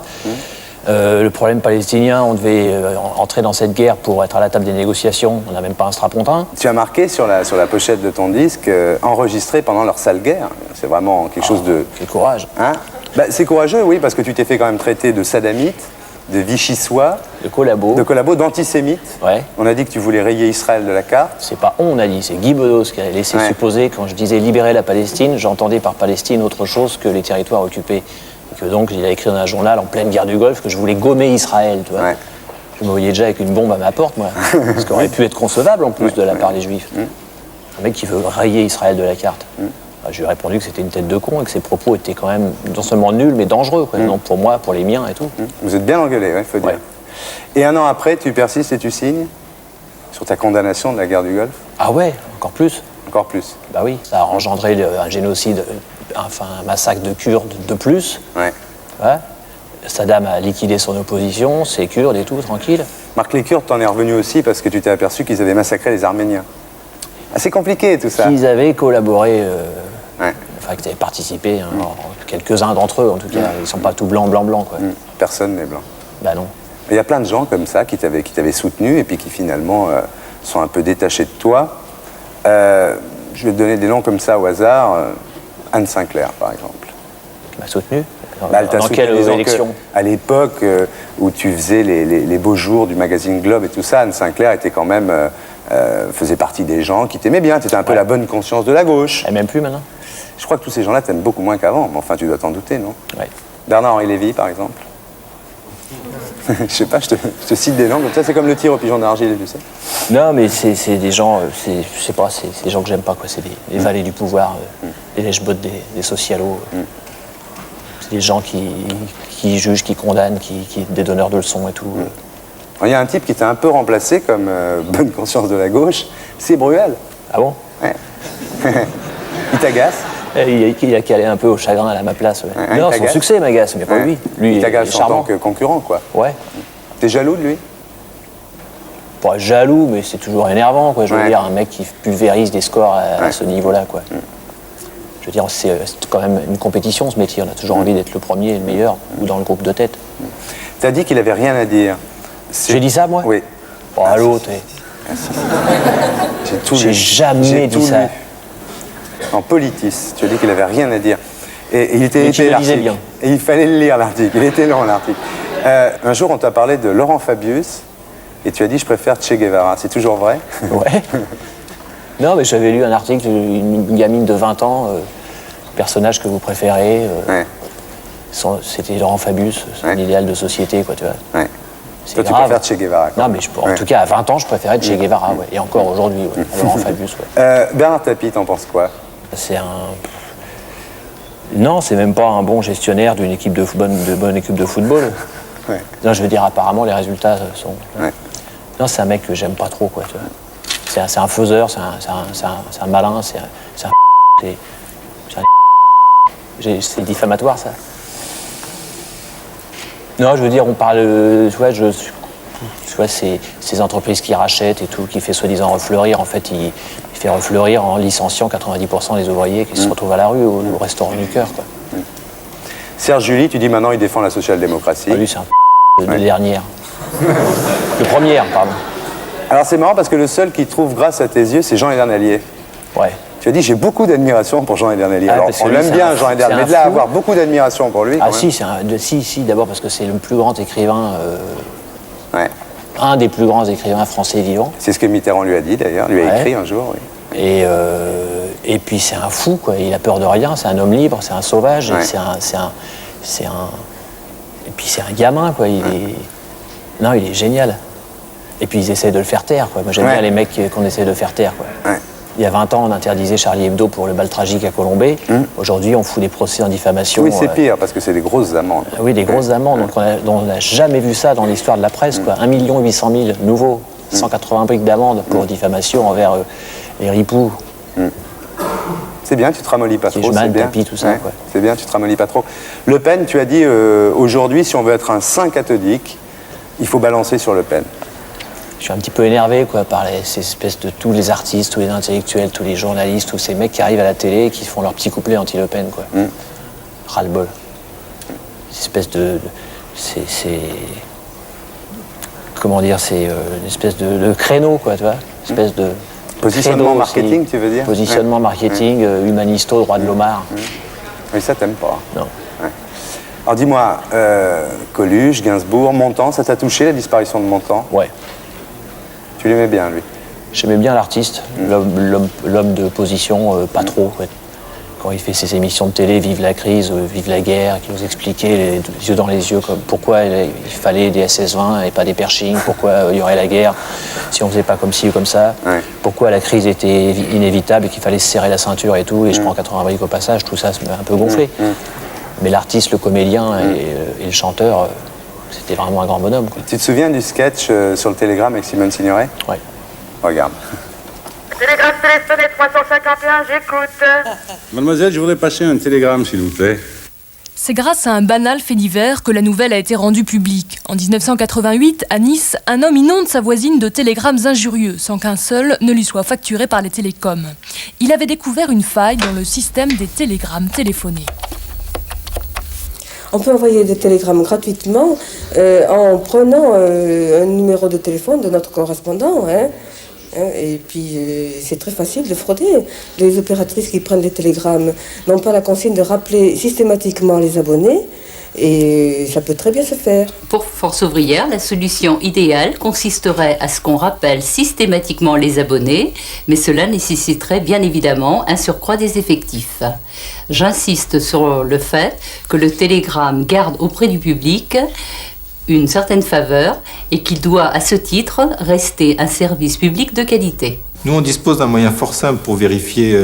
Speaker 5: Le problème palestinien, on devait entrer dans cette guerre pour être à la table des négociations. On n'a même pas un strapontin.
Speaker 2: Tu as marqué sur la pochette de ton disque, enregistré pendant leur sale guerre. C'est vraiment quelque chose de...
Speaker 5: Quel courage.
Speaker 2: Hein? Bah, c'est courageux, oui, parce que tu t'es fait quand même traiter de saddamite, de vichysois,
Speaker 5: de collabo,
Speaker 2: d'antisémite.
Speaker 5: Ouais.
Speaker 2: On a dit que tu voulais rayer Israël de la carte.
Speaker 5: C'est pas on a dit, c'est Guy Bedos qui a laissé supposer, quand je disais libérer la Palestine, j'entendais par Palestine autre chose que les territoires occupés. Et que donc, il a écrit dans un journal en pleine guerre du Golfe que je voulais gommer Israël, tu vois. Ouais. Je me voyais déjà avec une bombe à ma porte, moi. Ce qui aurait pu être concevable, en plus, de la part des Juifs. Un mec qui veut rayer Israël de la carte. Je lui ai répondu que c'était une tête de con et que ses propos étaient quand même non seulement nuls, mais dangereux, quoi. Non, pour moi, pour les miens et tout.
Speaker 2: Vous êtes bien engueulés, il faut dire. Et un an après, tu persistes et tu signes sur ta condamnation de la guerre du Golfe?
Speaker 5: Ah ouais, encore plus.
Speaker 2: Encore plus?
Speaker 5: Bah oui, ça a engendré un génocide, enfin un massacre de Kurdes de plus.
Speaker 2: Ouais.
Speaker 5: Ouais. Saddam a liquidé son opposition, ses Kurdes et tout, tranquille.
Speaker 2: Marc, les Kurdes, t'en es revenu aussi parce que tu t'es aperçu qu'ils avaient massacré les Arméniens. C'est compliqué tout ça.
Speaker 5: Qu'ils avaient collaboré, enfin qu'ils avaient participé, hein, quelques-uns d'entre eux en tout cas, ils ne sont pas tout blanc, quoi.
Speaker 2: Personne n'est blanc.
Speaker 5: Bah non.
Speaker 2: Il y a plein de gens comme ça qui t'avaient soutenu et puis qui finalement sont un peu détachés de toi. Je vais te donner des noms comme ça au hasard. Anne Sinclair, par exemple.
Speaker 5: Qui m'a soutenu?
Speaker 2: Elle t'a
Speaker 5: dans
Speaker 2: soutenu,
Speaker 5: quelle élection?
Speaker 2: À l'époque où tu faisais les beaux jours du magazine Globe et tout ça, Anne Sinclair était quand même... faisait partie des gens qui t'aimaient bien. Tu étais un peu la bonne conscience de la gauche.
Speaker 5: Elle m'aime plus maintenant?
Speaker 2: Je crois que tous ces gens-là t'aiment beaucoup moins qu'avant. Mais enfin, tu dois t'en douter, non?
Speaker 5: Ouais.
Speaker 2: Bernard-Henri Lévy, par exemple. Je sais pas, je te cite des noms, comme ça c'est comme le tir au pigeon d'argile, tu sais.
Speaker 5: Non, mais c'est des gens, je sais pas, c'est des gens que j'aime pas, quoi. C'est des valets du pouvoir, des lèche-bottes des socialos. C'est des gens qui jugent, qui condamnent, des donneurs de leçons et tout.
Speaker 2: Il y a un type qui t'a un peu remplacé comme bonne conscience de la gauche, c'est Bruel.
Speaker 5: Ah bon?
Speaker 2: Ouais. Il t'agace?
Speaker 5: Il a calé un peu au chagrin à ma place. Ouais. Non, son succès m'agace, mais pas lui. Lui,
Speaker 2: il t'agace en tant que concurrent, quoi.
Speaker 5: Ouais.
Speaker 2: T'es jaloux de lui?
Speaker 5: Pas jaloux, mais c'est toujours énervant, quoi. Je veux dire, un mec qui pulvérise des scores à ce niveau-là, quoi. Je veux dire, c'est quand même une compétition, ce métier. On a toujours envie d'être le premier et le meilleur, ou dans le groupe de tête.
Speaker 2: T'as dit qu'il avait rien à dire.
Speaker 5: J'ai dit ça, moi?
Speaker 2: Oui.
Speaker 5: Oh, allô, t'es... J'ai jamais dit ça.
Speaker 2: En Politis, tu as dit qu'il avait rien à dire. Et il était épais, l'article.
Speaker 5: Bien.
Speaker 2: Et il fallait le lire, l'article. Il était long, l'article. Un jour, on t'a parlé de Laurent Fabius, et tu as dit, je préfère Che Guevara. C'est toujours vrai?
Speaker 5: Ouais. Non, mais j'avais lu un article, une gamine de 20 ans, personnage que vous préférez. C'était Laurent Fabius, son idéal de société, quoi, tu vois.
Speaker 2: Ouais. Toi, tu préfères Che Guevara, quoi.
Speaker 5: Non, mais en tout cas, à 20 ans, je préférais Che Guevara, ouais. Et encore aujourd'hui, Laurent Fabius, ouais.
Speaker 2: Bernard Tapie, t'en penses quoi?
Speaker 5: C'est un... Non, c'est même pas un bon gestionnaire d'une équipe de bonne équipe de football.
Speaker 2: Ouais.
Speaker 5: Non, je veux dire, apparemment, les résultats sont... Ouais. Non, c'est un mec que j'aime pas trop, quoi, tu vois. C'est un faiseur, c'est un malin, c'est diffamatoire, ça. Non, je veux dire, on parle... Tu vois, ces entreprises qui rachètent et tout, qui fait soi-disant refleurir, en fait, il fait refleurir en licenciant 90% des ouvriers qui se retrouvent à la rue, au restaurant du cœur, quoi.
Speaker 2: Serge July, tu dis maintenant il défend la social-démocratie.
Speaker 5: Ah, lui, c'est un de dernière. De première, pardon.
Speaker 2: Alors c'est marrant parce que le seul qui trouve grâce à tes yeux, c'est Jean Edernalier.
Speaker 5: Ouais.
Speaker 2: Tu as dit, j'ai beaucoup d'admiration pour Jean Edernalier. Alors on l'aime bien, Jean Edernalier, mais de là à avoir beaucoup d'admiration pour lui...
Speaker 5: Ah si, d'abord parce que c'est le plus grand écrivain... Un des plus grands écrivains français vivants.
Speaker 2: C'est ce que Mitterrand lui a dit d'ailleurs, lui a écrit un jour. Oui.
Speaker 5: Et puis c'est un fou, quoi. Il a peur de rien, c'est un homme libre, c'est un sauvage, et puis c'est un gamin, quoi. Non, il est génial. Et puis ils essaient de le faire taire, quoi. Moi j'aime bien les mecs qu'on essaie de faire taire, quoi. Il y a 20 ans, on interdisait Charlie Hebdo pour le bal tragique à Colombey. Aujourd'hui, on fout des procès en diffamation.
Speaker 2: Oui, c'est pire, parce que c'est des grosses amendes.
Speaker 5: Oui, des grosses amendes. Donc on n'a jamais vu ça dans l'histoire de la presse, quoi. 1 800 000 nouveaux, 180 briques d'amende pour diffamation envers les ripoux.
Speaker 2: C'est bien, tu te ramollis pas trop.
Speaker 5: C'est bien. Tapis, tout ça, quoi.
Speaker 2: C'est bien, tu te ramollis pas trop. Le Pen, tu as dit, aujourd'hui, si on veut être un saint catholique, il faut balancer sur Le Pen.
Speaker 5: Je suis un petit peu énervé, quoi, par ces espèces de tous les artistes, tous les intellectuels, tous les journalistes, tous ces mecs qui arrivent à la télé et qui font leur petit couplet anti-Le Pen, quoi. Ras-le-bol. Ces espèces de... Comment dire, c'est une espèce de créneau, quoi, tu vois. Une espèce de...
Speaker 2: Positionnement marketing, tu veux dire?
Speaker 5: Positionnement marketing, humanisto, droit de l'homard.
Speaker 2: Oui, ça t'aime pas.
Speaker 5: Non.
Speaker 2: Alors dis-moi, Coluche, Gainsbourg, Montand, ça t'a touché la disparition de Montand?
Speaker 5: Ouais.
Speaker 2: Tu l'aimais bien, lui?
Speaker 5: J'aimais bien l'artiste, l'homme de position, pas trop. Ouais. Quand il fait ses émissions de télé, Vive la crise, Vive la guerre, qui nous expliquait les yeux dans les yeux pourquoi il fallait des SS-20 et pas des Pershing, pourquoi il y aurait la guerre si on faisait pas comme ci ou comme ça, pourquoi la crise était inévitable et qu'il fallait se serrer la ceinture et tout, et je prends 80 briques au passage, tout ça m'a un peu gonflé. Mais l'artiste, le comédien et le chanteur, c'était vraiment un grand bonhomme, quoi.
Speaker 2: Tu te souviens du sketch sur le Télégramme avec Simone Signoret?
Speaker 5: Ouais.
Speaker 2: Regarde.
Speaker 16: Télégramme téléphoné 351, j'écoute.
Speaker 18: Mademoiselle, je voudrais passer un télégramme, s'il vous plaît.
Speaker 6: C'est grâce à un banal fait divers que la nouvelle a été rendue publique. En 1988, à Nice, un homme inonde sa voisine de télégrammes injurieux, sans qu'un seul ne lui soit facturé par les télécoms. Il avait découvert une faille dans le système des télégrammes téléphonés.
Speaker 19: On peut envoyer des télégrammes gratuitement en prenant un numéro de téléphone de notre correspondant. Et puis, c'est très facile de frauder. Les opératrices qui prennent les télégrammes n'ont pas la consigne de rappeler systématiquement les abonnés. Et ça peut très bien se faire.
Speaker 20: Pour Force ouvrière, la solution idéale consisterait à ce qu'on rappelle systématiquement les abonnés, mais cela nécessiterait bien évidemment un surcroît des effectifs. J'insiste sur le fait que le télégramme garde auprès du public une certaine faveur et qu'il doit à ce titre rester un service public de qualité.
Speaker 21: Nous, on dispose d'un moyen fort simple pour vérifier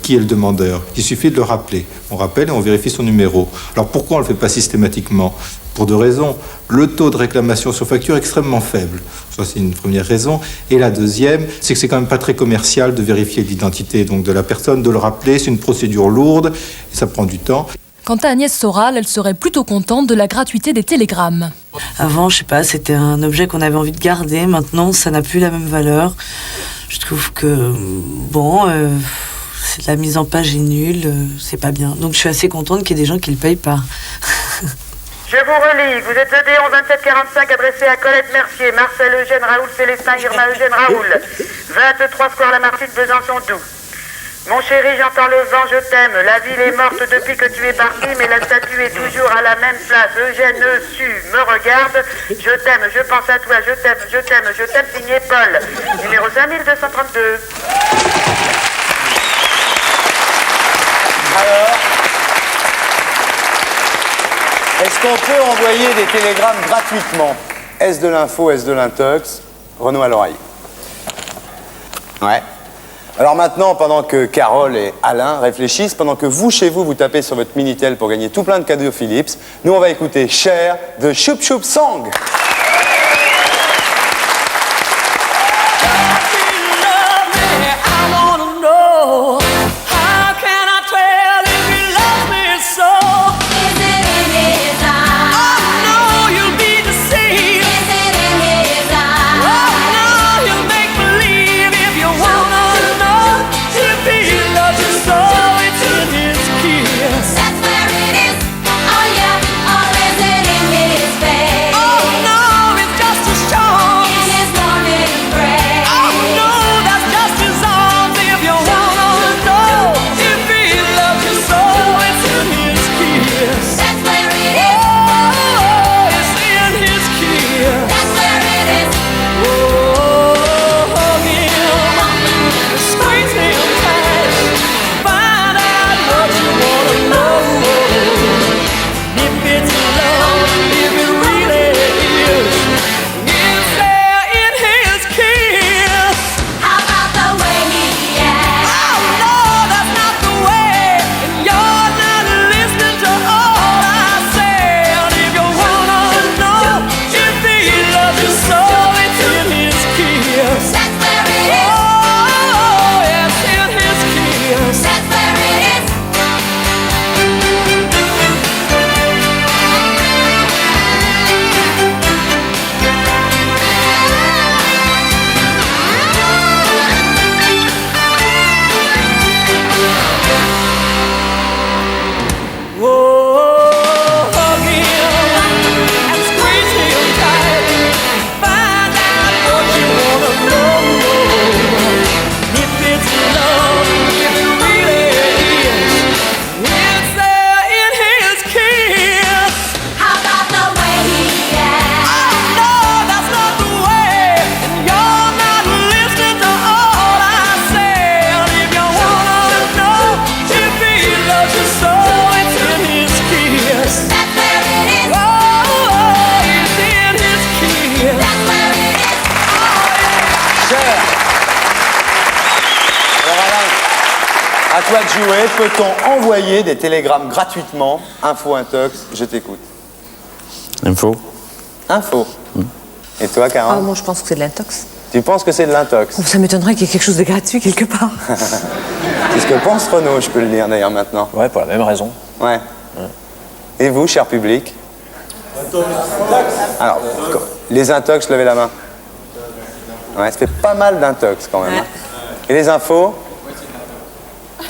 Speaker 21: qui est le demandeur. Il suffit de le rappeler. On rappelle et on vérifie son numéro. Alors pourquoi on ne le fait pas systématiquement? Pour deux raisons. Le taux de réclamation sur facture est extrêmement faible. Ça, c'est une première raison. Et la deuxième, c'est que c'est quand même pas très commercial de vérifier l'identité donc de la personne, de le rappeler. C'est une procédure lourde et ça prend du temps.
Speaker 6: Quant à Agnès Soral, elle serait plutôt contente de la gratuité des télégrammes.
Speaker 22: Avant, je sais pas, c'était un objet qu'on avait envie de garder. Maintenant, ça n'a plus la même valeur. Je trouve que, la mise en page est nulle, c'est pas bien. Donc je suis assez contente qu'il y ait des gens qui le payent pas.
Speaker 16: Je vous relis. Vous êtes Odéon 2745 adressé à Colette Mercier, Marcel Eugène, Raoul Célestin, Irma Eugène, Raoul. 23 square Lamartine, Besançon, Doubs. Mon chéri, j'entends le vent, je t'aime. La ville est morte depuis que tu es parti, mais la statue est toujours à la même place. Eugène Su me regarde. Je t'aime, je pense à toi, je t'aime, je t'aime, je t'aime, signé Paul. Numéro 5232.
Speaker 2: Alors, est-ce qu'on peut envoyer des télégrammes gratuitement? Est-ce de l'info, est-ce de l'intox? Renaud à l'oreille. Ouais. Alors maintenant, pendant que Carole et Alain réfléchissent, pendant que vous, chez vous, vous tapez sur votre Minitel pour gagner tout plein de cadeaux Philips, nous, on va écouter Cher de Choup Choup Song. À toi de jouer. Peut-on envoyer des télégrammes gratuitement? Info, intox, je t'écoute.
Speaker 23: Info.
Speaker 2: Info. Et toi, Caroline?
Speaker 11: Moi, je pense que c'est de l'intox.
Speaker 2: Tu penses que c'est de l'intox?
Speaker 11: Ça m'étonnerait qu'il y ait quelque chose de gratuit quelque part.
Speaker 2: C'est ce que pense Renaud, je peux le dire d'ailleurs maintenant.
Speaker 5: Ouais, pour la même raison.
Speaker 2: Ouais. Et vous, cher public? Alors, les intox, levez la main. Ouais, ça fait pas mal d'intox quand même. Ouais. Et les infos?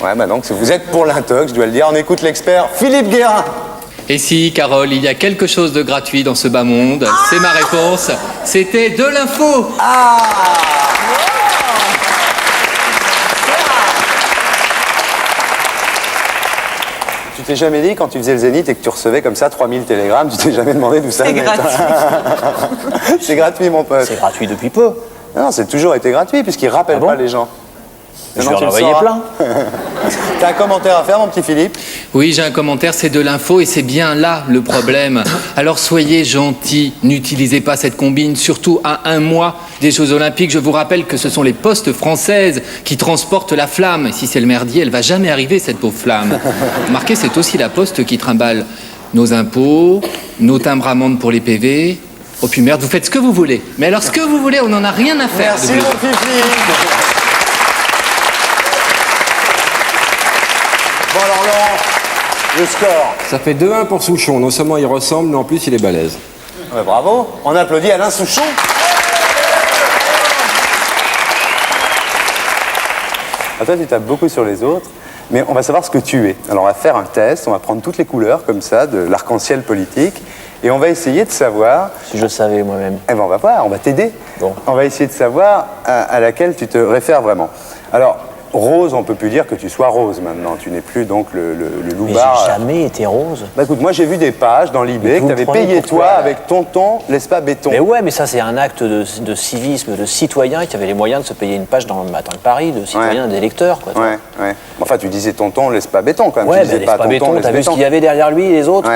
Speaker 2: Ouais, bah donc, si vous êtes pour l'intox, je dois le dire, on écoute l'expert Philippe Guérin.
Speaker 13: Et si, Carole, il y a quelque chose de gratuit dans ce bas monde, c'est ma réponse, c'était de l'info.
Speaker 2: Tu t'es jamais dit, quand tu faisais le Zénith et que tu recevais comme ça 3000 télégrammes, tu t'es jamais demandé d'où ça venait? C'est gratuit. C'est gratuit, mon pote.
Speaker 5: C'est gratuit depuis peu.
Speaker 2: Non, c'est toujours été gratuit, puisqu'ils rappellent pas les gens.
Speaker 5: Je vais en envoyer plein.
Speaker 2: T'as un commentaire à faire, mon petit Philippe?
Speaker 13: Oui, j'ai un commentaire, c'est de l'info et c'est bien là le problème. Alors soyez gentils, n'utilisez pas cette combine, surtout à un mois des Jeux Olympiques. Je vous rappelle que ce sont les postes françaises qui transportent la flamme. Et si c'est le merdier, elle va jamais arriver, cette pauvre flamme. Remarquez, c'est aussi la poste qui trimballe nos impôts, nos timbres amendes pour les PV. Oh puis merde, vous faites ce que vous voulez. Mais alors ce que vous voulez, on n'en a rien à faire.
Speaker 2: Merci, mon Fifi. Bon alors Laurent, le score.
Speaker 3: Ça fait 2-1 pour Souchon. Non seulement il ressemble, mais en plus il est balèze.
Speaker 2: Ouais, bravo. On applaudit Alain Souchon. Ah, toi, tu tapes beaucoup sur les autres, mais on va savoir ce que tu es. Alors, on va faire un test, on va prendre toutes les couleurs, comme ça, de l'arc-en-ciel politique, et on va essayer de savoir...
Speaker 5: Si je savais moi-même.
Speaker 2: Eh bien, on va voir, on va t'aider.
Speaker 5: Bon.
Speaker 2: On va essayer de savoir à laquelle tu te réfères vraiment. Alors, rose, on peut plus dire que tu sois rose maintenant. Tu n'es plus donc le loupard.
Speaker 5: Mais j'ai jamais été rose.
Speaker 2: Bah écoute, moi j'ai vu des pages dans l'eBay que tu avais payé toi avec tonton, n'est-ce béton.
Speaker 5: Mais ouais, mais ça c'est un acte de civisme, de citoyen qui avait les moyens de se payer une page dans le Matin de Paris, de citoyen, d'électeur.
Speaker 2: Ouais. Enfin, tu disais tonton, laisse pas béton quand même.
Speaker 5: Ouais,
Speaker 2: tu disais
Speaker 5: pas béton, t'as vu ce qu'il y avait derrière lui, les autres.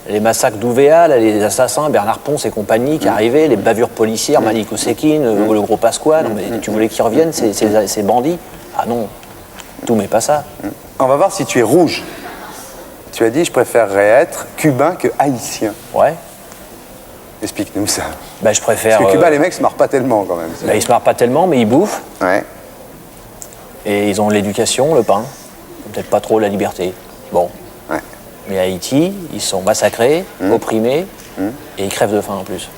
Speaker 5: Les massacres d'Ouvéa, les assassins, Bernard Ponce et compagnie qui arrivaient, les bavures policières, Malik Osekine, le gros Pasqua. Non, mais tu voulais qu'ils reviennent, ces bandits? Ah non, tout mais pas ça.
Speaker 2: On va voir si tu es rouge. Tu as dit, je préférerais être cubain que haïtien.
Speaker 5: Ouais.
Speaker 2: Explique-nous ça.
Speaker 5: Bah, je préfère...
Speaker 2: Parce que Cuba, les mecs se marrent pas tellement quand même.
Speaker 5: Bah, ils se marrent pas tellement, mais ils bouffent.
Speaker 2: Ouais.
Speaker 5: Et ils ont l'éducation, le pain. Peut-être pas trop la liberté. Bon.
Speaker 2: Ouais.
Speaker 5: Mais à Haïti, ils sont massacrés, opprimés, et ils crèvent de faim en plus.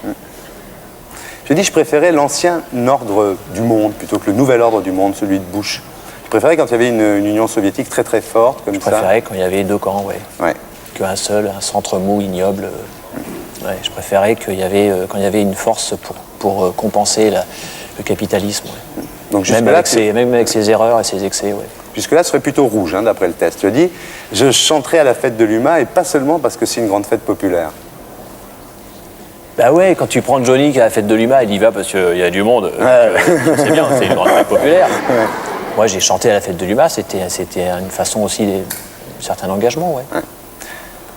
Speaker 2: Je dis, je préférais l'ancien ordre du monde plutôt que le nouvel ordre du monde, celui de Bush. Je préférais quand il y avait une Union soviétique très très forte comme ça.
Speaker 5: Je préférais quand il y avait deux camps,
Speaker 2: ouais.
Speaker 5: Qu'un seul, un centre mou, ignoble. Ouais, je préférais quand il y avait une force pour compenser le capitalisme. Ouais.
Speaker 2: Donc
Speaker 5: même avec ses erreurs et ses excès, ouais.
Speaker 2: Jusque-là, ce serait plutôt rouge, hein, d'après le test. Tu as dit, je chanterai à la fête de l'UMA et pas seulement parce que c'est une grande fête populaire.
Speaker 5: Bah ouais, quand tu prends Johnny qui a la fête de l'UMA, il y va parce qu'il y a du monde. C'est bien, c'est une grande fête populaire. Ouais. Moi, j'ai chanté à la fête de l'UMA, c'était une façon aussi d'un certain engagement, ouais.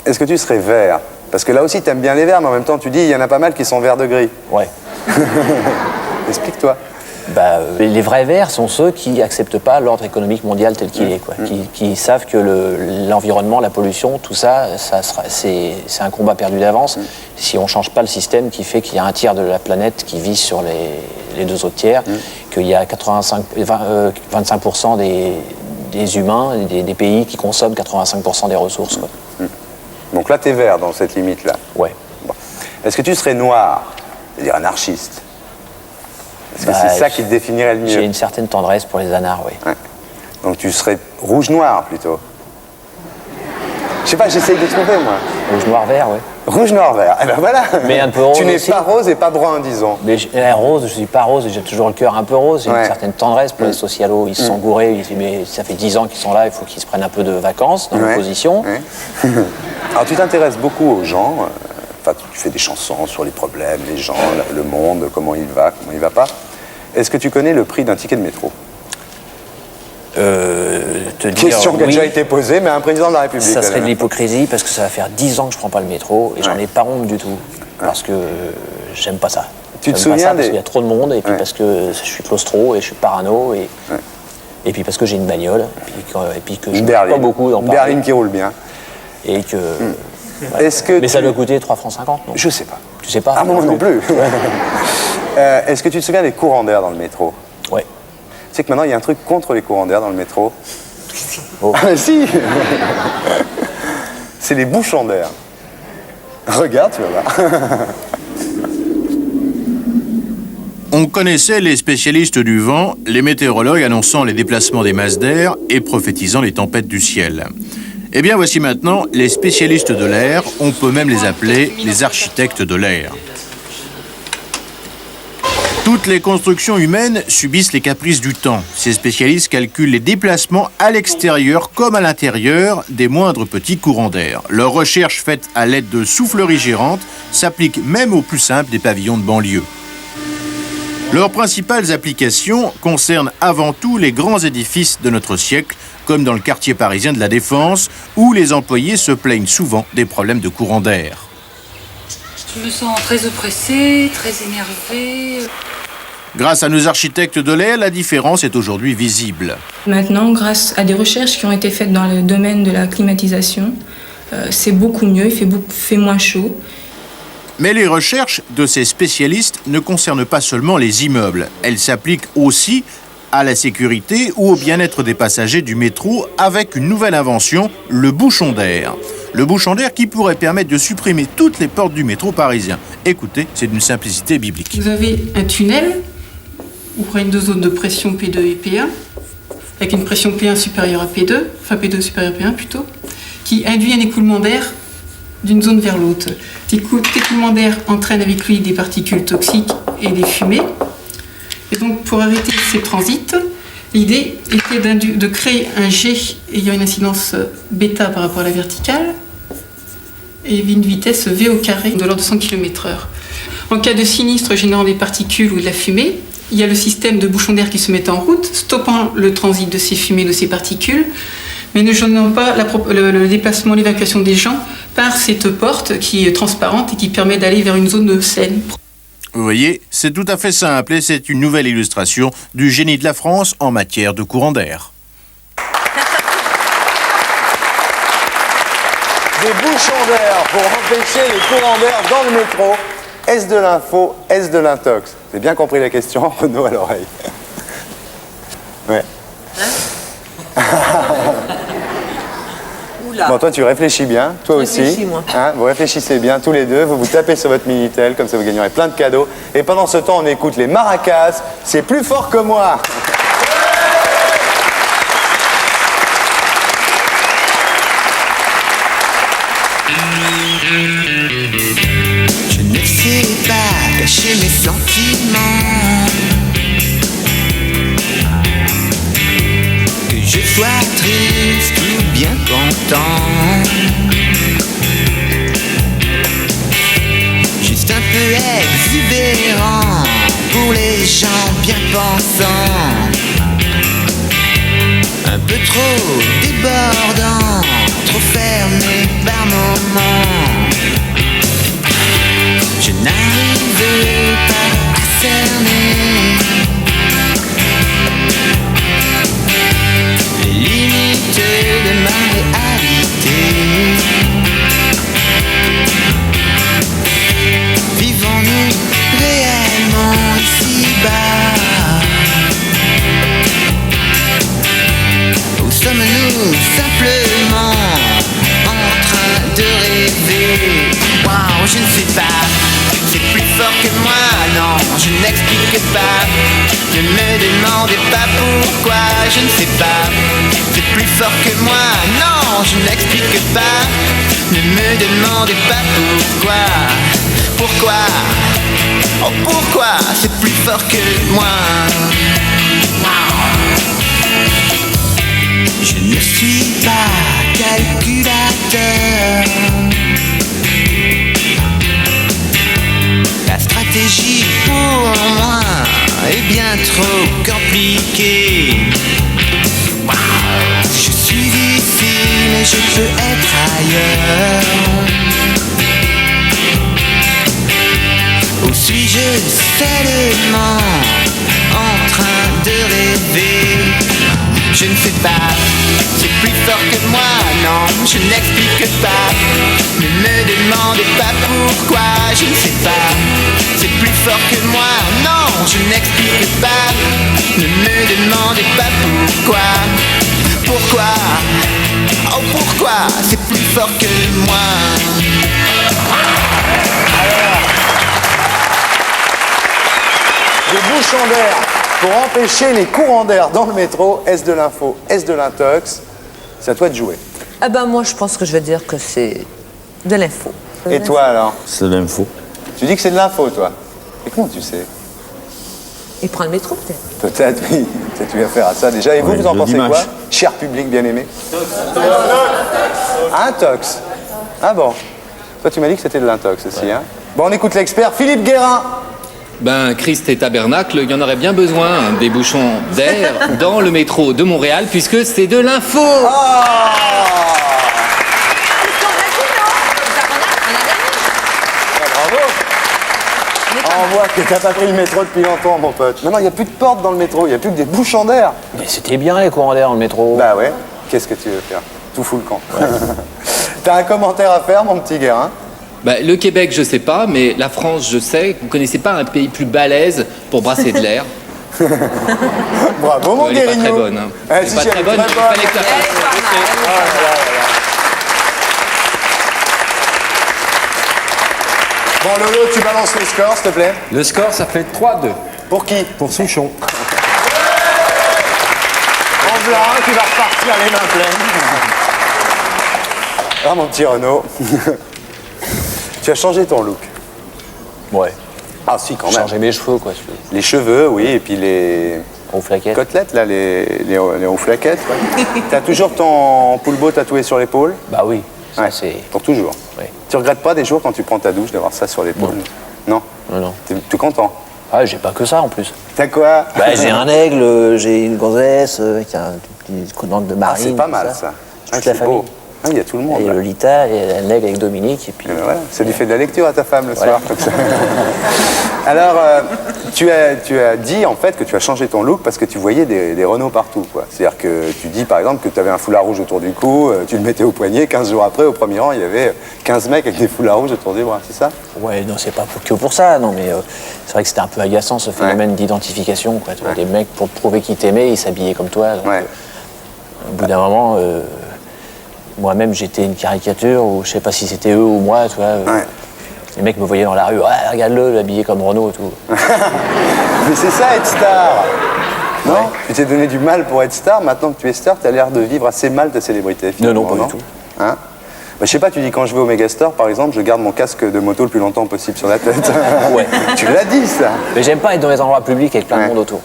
Speaker 2: Est-ce que tu serais vert? Parce que là aussi, tu aimes bien les verts, mais en même temps, tu dis, il y en a pas mal qui sont verts de gris.
Speaker 5: Ouais.
Speaker 2: Explique-toi.
Speaker 5: Bah, les vrais verts sont ceux qui n'acceptent pas l'ordre économique mondial tel qu'il est, quoi. Qui savent que l'environnement, la pollution, tout ça, c'est un combat perdu d'avance. Si on ne change pas le système qui fait qu'il y a un tiers de la planète qui vit sur les deux autres tiers, qu'il y a 25% des humains, des pays qui consomment 85% des ressources, quoi.
Speaker 2: Donc là, tu es vert dans cette limite-là.
Speaker 5: Ouais.
Speaker 2: Bon. Est-ce que tu serais noir, c'est-à-dire anarchiste? Est-ce que c'est ça qui te définirait le mieux?
Speaker 5: J'ai une certaine tendresse pour les anards, oui.
Speaker 2: Ouais. Donc tu serais rouge-noir plutôt? Je sais pas, j'essaye de trouver moi.
Speaker 5: Rouge-noir-vert, oui.
Speaker 2: Rouge-noir-vert, eh ben voilà.
Speaker 5: Mais un peu rose.
Speaker 2: Tu n'es pas rose et pas brun, disons.
Speaker 5: Mais rose, je suis pas rose, j'ai toujours le cœur un peu rose. J'ai une certaine tendresse pour les socialos. Ils se sont gourés, mais ça fait 10 ans qu'ils sont là, il faut qu'ils se prennent un peu de vacances dans l'opposition.
Speaker 2: Alors tu t'intéresses beaucoup aux gens. Enfin, tu fais des chansons sur les problèmes, les gens, le monde, comment il va pas. Est-ce que tu connais le prix d'un ticket de métro? Question qui a déjà été posée, mais à un président de la République.
Speaker 5: Ça serait de l'hypocrisie parce que ça va faire 10 ans que je prends pas le métro et j'en ai pas honte du tout. Parce que j'aime pas ça.
Speaker 2: Tu te souviens
Speaker 5: parce qu'il y a trop de monde et puis parce que je suis claustro et je suis parano et puis parce que j'ai une bagnole et puis que je ne pas beaucoup dans Paris.
Speaker 2: Berline qui roule bien.
Speaker 5: Et que...
Speaker 2: Est-ce que
Speaker 5: mais ça doit coûter 3,50 francs, non?
Speaker 2: Je sais pas.
Speaker 5: Tu sais pas?
Speaker 2: Ah, moi non plus. Est-ce que tu te souviens des courants d'air dans le métro?
Speaker 5: Ouais.
Speaker 2: Tu sais que maintenant, il y a un truc contre les courants d'air dans le métro?
Speaker 5: Oh.
Speaker 2: Ah, si. C'est les bouchons d'air. Regarde, tu vas voir.
Speaker 1: On connaissait les spécialistes du vent, les météorologues annonçant les déplacements des masses d'air et prophétisant les tempêtes du ciel. Eh bien, voici maintenant les spécialistes de l'air, on peut même les appeler les architectes de l'air. Toutes les constructions humaines subissent les caprices du temps. Ces spécialistes calculent les déplacements à l'extérieur comme à l'intérieur des moindres petits courants d'air. Leurs recherches faites à l'aide de souffleries gérantes s'appliquent même aux plus simples des pavillons de banlieue. Leurs principales applications concernent avant tout les grands édifices de notre siècle, comme dans le quartier parisien de la Défense, où les employés se plaignent souvent des problèmes de courant d'air.
Speaker 4: Je me sens très oppressée, très énervée.
Speaker 1: Grâce à nos architectes de l'air, la différence est aujourd'hui visible.
Speaker 7: Maintenant, grâce à des recherches qui ont été faites dans le domaine de la climatisation, c'est beaucoup mieux, il fait moins chaud.
Speaker 1: Mais les recherches de ces spécialistes ne concernent pas seulement les immeubles. Elles s'appliquent aussi à la sécurité ou au bien-être des passagers du métro avec une nouvelle invention, le bouchon d'air. Le bouchon d'air qui pourrait permettre de supprimer toutes les portes du métro parisien. Écoutez, c'est d'une simplicité biblique.
Speaker 7: Vous avez un tunnel où il y a une zones de pression P2 et P1, avec une pression P1 supérieure à P2, enfin P2 supérieure à P1 plutôt, qui induit un écoulement d'air d'une zone vers l'autre. Cet écoulement d'air entraîne avec lui des particules toxiques et des fumées. Et donc pour arrêter ces transits, l'idée était de créer un jet ayant une incidence bêta par rapport à la verticale et une vitesse V au carré de l'ordre de 100 km/h. En cas de sinistre générant des particules ou de la fumée, il y a le système de bouchon d'air qui se met en route, stoppant le transit de ces fumées, de ces particules, mais ne gênant pas le déplacement, l'évacuation des gens par cette porte qui est transparente et qui permet d'aller vers une zone saine.
Speaker 1: Vous voyez, c'est tout à fait simple et c'est une nouvelle illustration du génie de la France en matière de courant d'air.
Speaker 2: Des bouchons d'air pour empêcher les courants d'air dans le métro. Est-ce de l'info? Est-ce de l'intox? J'ai bien compris la question, Renaud à l'oreille. Ouais. Bon, toi, tu réfléchis bien, toi aussi.
Speaker 11: Moi.
Speaker 2: Hein, vous réfléchissez bien tous les deux, vous vous tapez sur votre Minitel, comme ça vous gagnerez plein de cadeaux. Et pendant ce temps, on écoute les Maracas, c'est plus fort que moi.
Speaker 8: Je ne sais pas cacher mes sentiments, que je sois triste ou bien content, juste un peu exubérant pour les gens bien pensants, un peu trop débordant, trop fermé par moments. Je n'arrive pas à cerner les limites de ma réalité. Vivons-nous réellement ici-bas, ou sommes-nous simplement en train de rêver? Wow, je ne sais pas, c'est plus fort que moi, non, je n'explique pas. Ne me demandez pas pourquoi, je ne sais pas, c'est plus fort que moi, non, je n'explique pas. Ne me demandez pas pourquoi, pourquoi, oh pourquoi, c'est plus fort que moi. Je ne suis pas calculateur, la stratégie pour moi est bien trop compliquée. Je suis ici mais je peux être ailleurs. Où suis-je seulement en train de rêver? Je ne sais pas, c'est plus fort que moi, non, je n'explique pas. Ne me demandez pas pourquoi, je ne sais pas, c'est plus fort que moi, non, je n'explique pas. Ne me demandez pas pourquoi, pourquoi, oh pourquoi, c'est plus fort que moi.
Speaker 2: Des bouchons d'air pour empêcher les courants d'air dans le métro. Est-ce de l'info? Est-ce de l'intox? C'est à toi de jouer.
Speaker 11: Ah ben moi je pense que je vais dire que c'est de l'info.
Speaker 2: Et toi alors?
Speaker 23: C'est de l'info.
Speaker 2: Tu dis que c'est de l'info toi? Et comment tu sais?
Speaker 11: Il prend le métro peut-être.
Speaker 2: Peut-être oui, peut-être tu vas faire à ça déjà. Et vous, vous en pensez quoi? Cher public bien aimé. Intox. Ah bon. Toi tu m'as dit que c'était de l'intox aussi, hein? Bon, on écoute l'expert Philippe Guérin.
Speaker 13: Ben, Christ et Tabernacle, il y en aurait bien besoin, hein, des bouchons d'air dans le métro de Montréal, puisque c'est de l'info.
Speaker 2: On voit que t'as pas pris le métro depuis longtemps, mon pote. Maintenant, il n'y a plus de porte dans le métro, il n'y a plus que des bouchons d'air.
Speaker 5: Mais c'était bien les courants d'air dans le métro.
Speaker 2: Bah ouais, qu'est-ce que tu veux faire? Tout fout le camp. Ouais. T'as un commentaire à faire, mon petit Guérin?
Speaker 13: Bah, le Québec, je sais pas, mais la France, je sais. Vous connaissez pas un pays plus balèze pour brasser de l'air?
Speaker 2: Bravo, mon
Speaker 13: Elle est pas
Speaker 2: Guérignou.
Speaker 13: très bonne. Hein. Elle est pas très bonne, il fallait que la
Speaker 2: Bon, Lolo, tu balances les scores, s'il te plaît.
Speaker 3: Le score, ça fait 3-2.
Speaker 2: Pour qui?
Speaker 3: Pour Souchon.
Speaker 2: En blanc, tu vas repartir les mains pleines. Ah, mon petit Renaud. Tu as changé ton look.
Speaker 5: Ouais.
Speaker 2: Ah, si, quand même.
Speaker 5: Changer mes cheveux, quoi.
Speaker 2: Les cheveux, oui, et puis les...
Speaker 5: Rouflaquettes.
Speaker 2: Côtelettes, là, les rouflaquettes. Ouais. T'as toujours ton poulbeau tatoué sur l'épaule?
Speaker 5: Bah oui.
Speaker 2: Ouais, c'est pour toujours.
Speaker 5: Oui.
Speaker 2: Tu regrettes pas des jours quand tu prends ta douche d'avoir ça sur l'épaule? Non.
Speaker 5: Non, non.
Speaker 2: T'es content?
Speaker 5: Ah, j'ai pas que ça en plus.
Speaker 2: T'as quoi?
Speaker 5: Bah, j'ai un aigle, j'ai une gonzesse, qui a un petit côte de marine.
Speaker 2: C'est pas mal ça.
Speaker 5: Toute la famille.
Speaker 2: Ah, il y a tout le monde.
Speaker 5: Il y a Lolita, il y a un aigle avec Dominique. Et puis...
Speaker 2: voilà, ça lui fait de la lecture à ta femme le soir. Comme ça. Alors, tu as dit en fait que tu as changé ton look parce que tu voyais des Renault partout. C'est-à-dire que tu dis par exemple que tu avais un foulard rouge autour du cou, tu le mettais au poignet, 15 jours après, au premier rang, il y avait 15 mecs avec des foulards rouges autour du bras, c'est ça?
Speaker 5: Ouais, non, c'est pas que pour ça, non, mais c'est vrai que c'était un peu agaçant ce phénomène d'identification. Tu vois, des mecs, pour prouver qu'ils t'aimaient, ils s'habillaient comme toi. Donc, au bout d'un moment, moi-même, j'étais une caricature, ou je sais pas si c'était eux ou moi, tu vois. Les mecs me voyaient dans la rue, regarde-le, habillé comme Renault et tout.
Speaker 2: Mais c'est ça, être star. Non? Tu t'es donné du mal pour être star, maintenant que tu es star, tu as l'air de vivre assez mal ta célébrité.
Speaker 5: Non, pas du tout.
Speaker 2: Hein? Bah, je sais pas, tu dis quand je vais au Megastore, par exemple, je garde mon casque de moto le plus longtemps possible sur la tête.
Speaker 5: Ouais.
Speaker 2: Tu l'as dit, ça.
Speaker 5: Mais j'aime pas être dans les endroits publics avec plein de monde autour.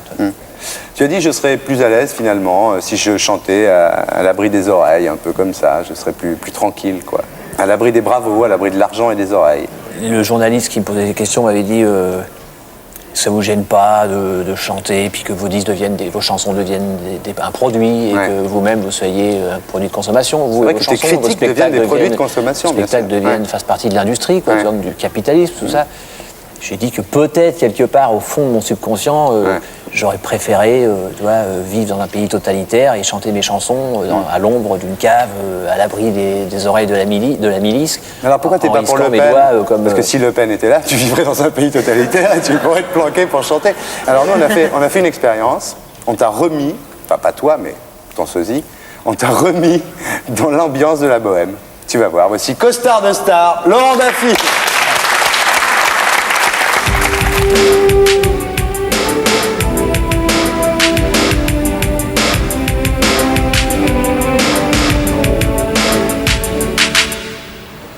Speaker 2: Tu as dit je serais plus à l'aise finalement si je chantais à l'abri des oreilles, un peu comme ça, je serais plus tranquille, quoi. À l'abri des bravos, à l'abri de l'argent et des oreilles.
Speaker 5: Le journaliste qui me posait des questions m'avait dit ça vous gêne pas de chanter, puis que vos chansons deviennent un produit, et que vous-même vous soyez un produit de consommation.
Speaker 2: C'est vrai que tes critiques deviennent des produits de consommation, bien sûr.
Speaker 5: Les spectacles fassent partie de l'industrie, quoi, du capitalisme, tout ça. J'ai dit que peut-être, quelque part, au fond de mon subconscient, j'aurais préféré vivre dans un pays totalitaire et chanter mes chansons à l'ombre d'une cave, à l'abri des oreilles de la milice.
Speaker 2: Alors pourquoi t'es pas pour Le Pen? Parce que si Le Pen était là, tu vivrais dans un pays totalitaire et tu pourrais te planquer pour chanter. Alors nous, on a fait une expérience. On t'a remis, enfin pas toi, mais ton sosie, on t'a remis dans l'ambiance de la bohème. Tu vas voir. Voici costard de star, Laurent Baffy.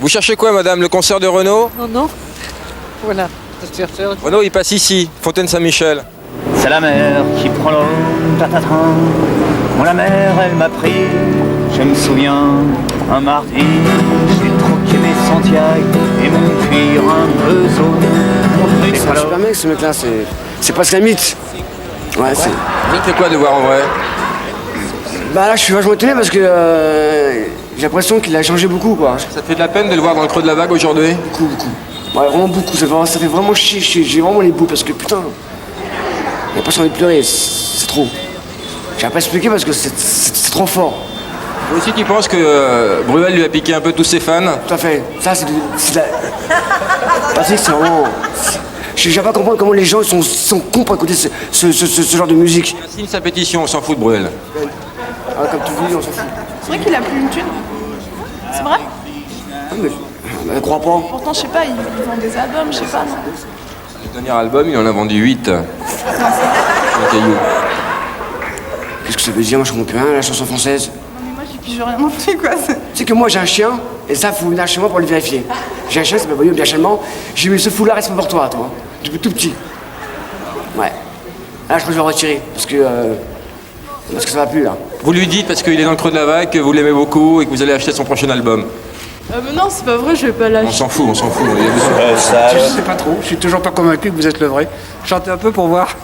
Speaker 3: Vous cherchez quoi, madame? Le concert de Renaud?
Speaker 9: Non, non. Voilà.
Speaker 3: Renaud, il passe ici, Fontaine-Saint-Michel.
Speaker 10: C'est la mer qui prend l'eau, tatatin. Moi, la mer, elle m'a pris. Je me souviens, un mardi, j'ai troqué mes Santiago et mon cuir un peu zone.
Speaker 14: C'est un super mec, ce mec-là, c'est presque un mythe. Ouais, c'est...
Speaker 3: Mythe, c'est quoi de voir en vrai?
Speaker 14: Bah là, je suis vachement étonné parce que j'ai l'impression qu'il a changé beaucoup, quoi.
Speaker 3: Ça te fait de la peine de le voir dans le creux de la vague aujourd'hui?
Speaker 14: Beaucoup. Ouais, vraiment beaucoup. Ça fait vraiment chier. J'ai vraiment les bouts parce que putain, j'ai pas envie de pleurer. C'est trop. J'ai pas expliqué parce que c'est trop fort.
Speaker 3: Vous aussi qui pense que Bruel lui a piqué un peu tous ses fans?
Speaker 14: Tout à fait. Ça, c'est de la... Patrick, c'est vraiment... Je n'arrive pas à comprendre comment les gens sont cons pour écouter ce genre de musique.
Speaker 3: Il signe sa pétition, on s'en fout de Bruel.
Speaker 14: Ah, comme tu dis, on s'en fout.
Speaker 9: C'est vrai qu'il a plus une thune. C'est vrai?
Speaker 14: Ah, mais elle croit pas.
Speaker 9: Pourtant, je sais pas, il vend des albums, je sais pas. Non.
Speaker 3: Le dernier album, il en a vendu 8. Un caillou.
Speaker 14: Qu'est-ce que ça veut dire? Moi, je comprends plus rien, la chanson française.
Speaker 9: Non, mais moi, j'y pige rien non plus, quoi.
Speaker 14: C'est que moi, j'ai un chien, et ça, faut venir chez moi pour le vérifier. J'ai un chien, c'est pas voyou, bien challement. J'ai mis ce foulard, c'est pas pour toi, toi. Depuis tout petit. Ouais. Là, je crois que je vais le retirer, parce que ça va plus, là.
Speaker 3: Vous lui dites, parce qu'il est dans le creux de la vague, que vous l'aimez beaucoup et que vous allez acheter son prochain album.
Speaker 9: Mais non, c'est pas vrai, je vais pas lâcher.
Speaker 3: On s'en fout. Il y a besoin
Speaker 14: Je sais pas trop, je suis toujours pas convaincu que vous êtes le vrai. Chantez un peu pour voir.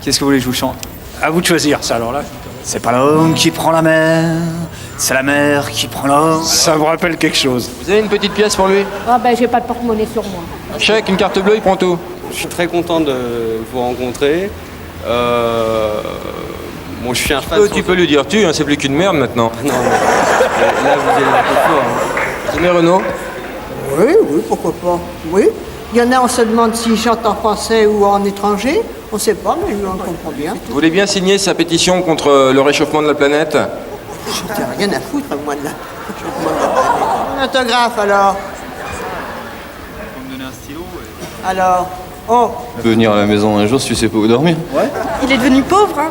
Speaker 14: Qu'est-ce que vous voulez que je vous chante? À vous de choisir, ça alors là. C'est pas l'homme qui prend la mer, c'est la mer qui prend l'homme. Ça me rappelle quelque chose.
Speaker 3: Vous avez une petite pièce pour lui?
Speaker 12: Ah ben j'ai pas de porte-monnaie sur moi.
Speaker 3: Un chèque, une carte bleue, il prend tout.
Speaker 15: Je suis très content de vous rencontrer. Bon, je suis un fan.
Speaker 3: Tu peux lui dire tu, hein, c'est plus qu'une merde maintenant.
Speaker 15: Non, là vous allez un peu fort. Hein.
Speaker 3: Vous aimez Renaud?
Speaker 12: Oui, pourquoi pas. Oui. Il y en a, on se demande s'il chante en français ou en étranger. On sait pas, mais lui, on comprend bien.
Speaker 3: Vous voulez bien signer sa pétition contre le réchauffement de la planète?
Speaker 12: J'en ai rien à foutre, moi, de la... Un autographe, alors.
Speaker 15: Vous me donner un stylo
Speaker 12: Alors, oh.
Speaker 15: Tu peux venir à la maison un jour si tu sais pas où dormir.
Speaker 9: Ouais. Il est devenu pauvre, hein.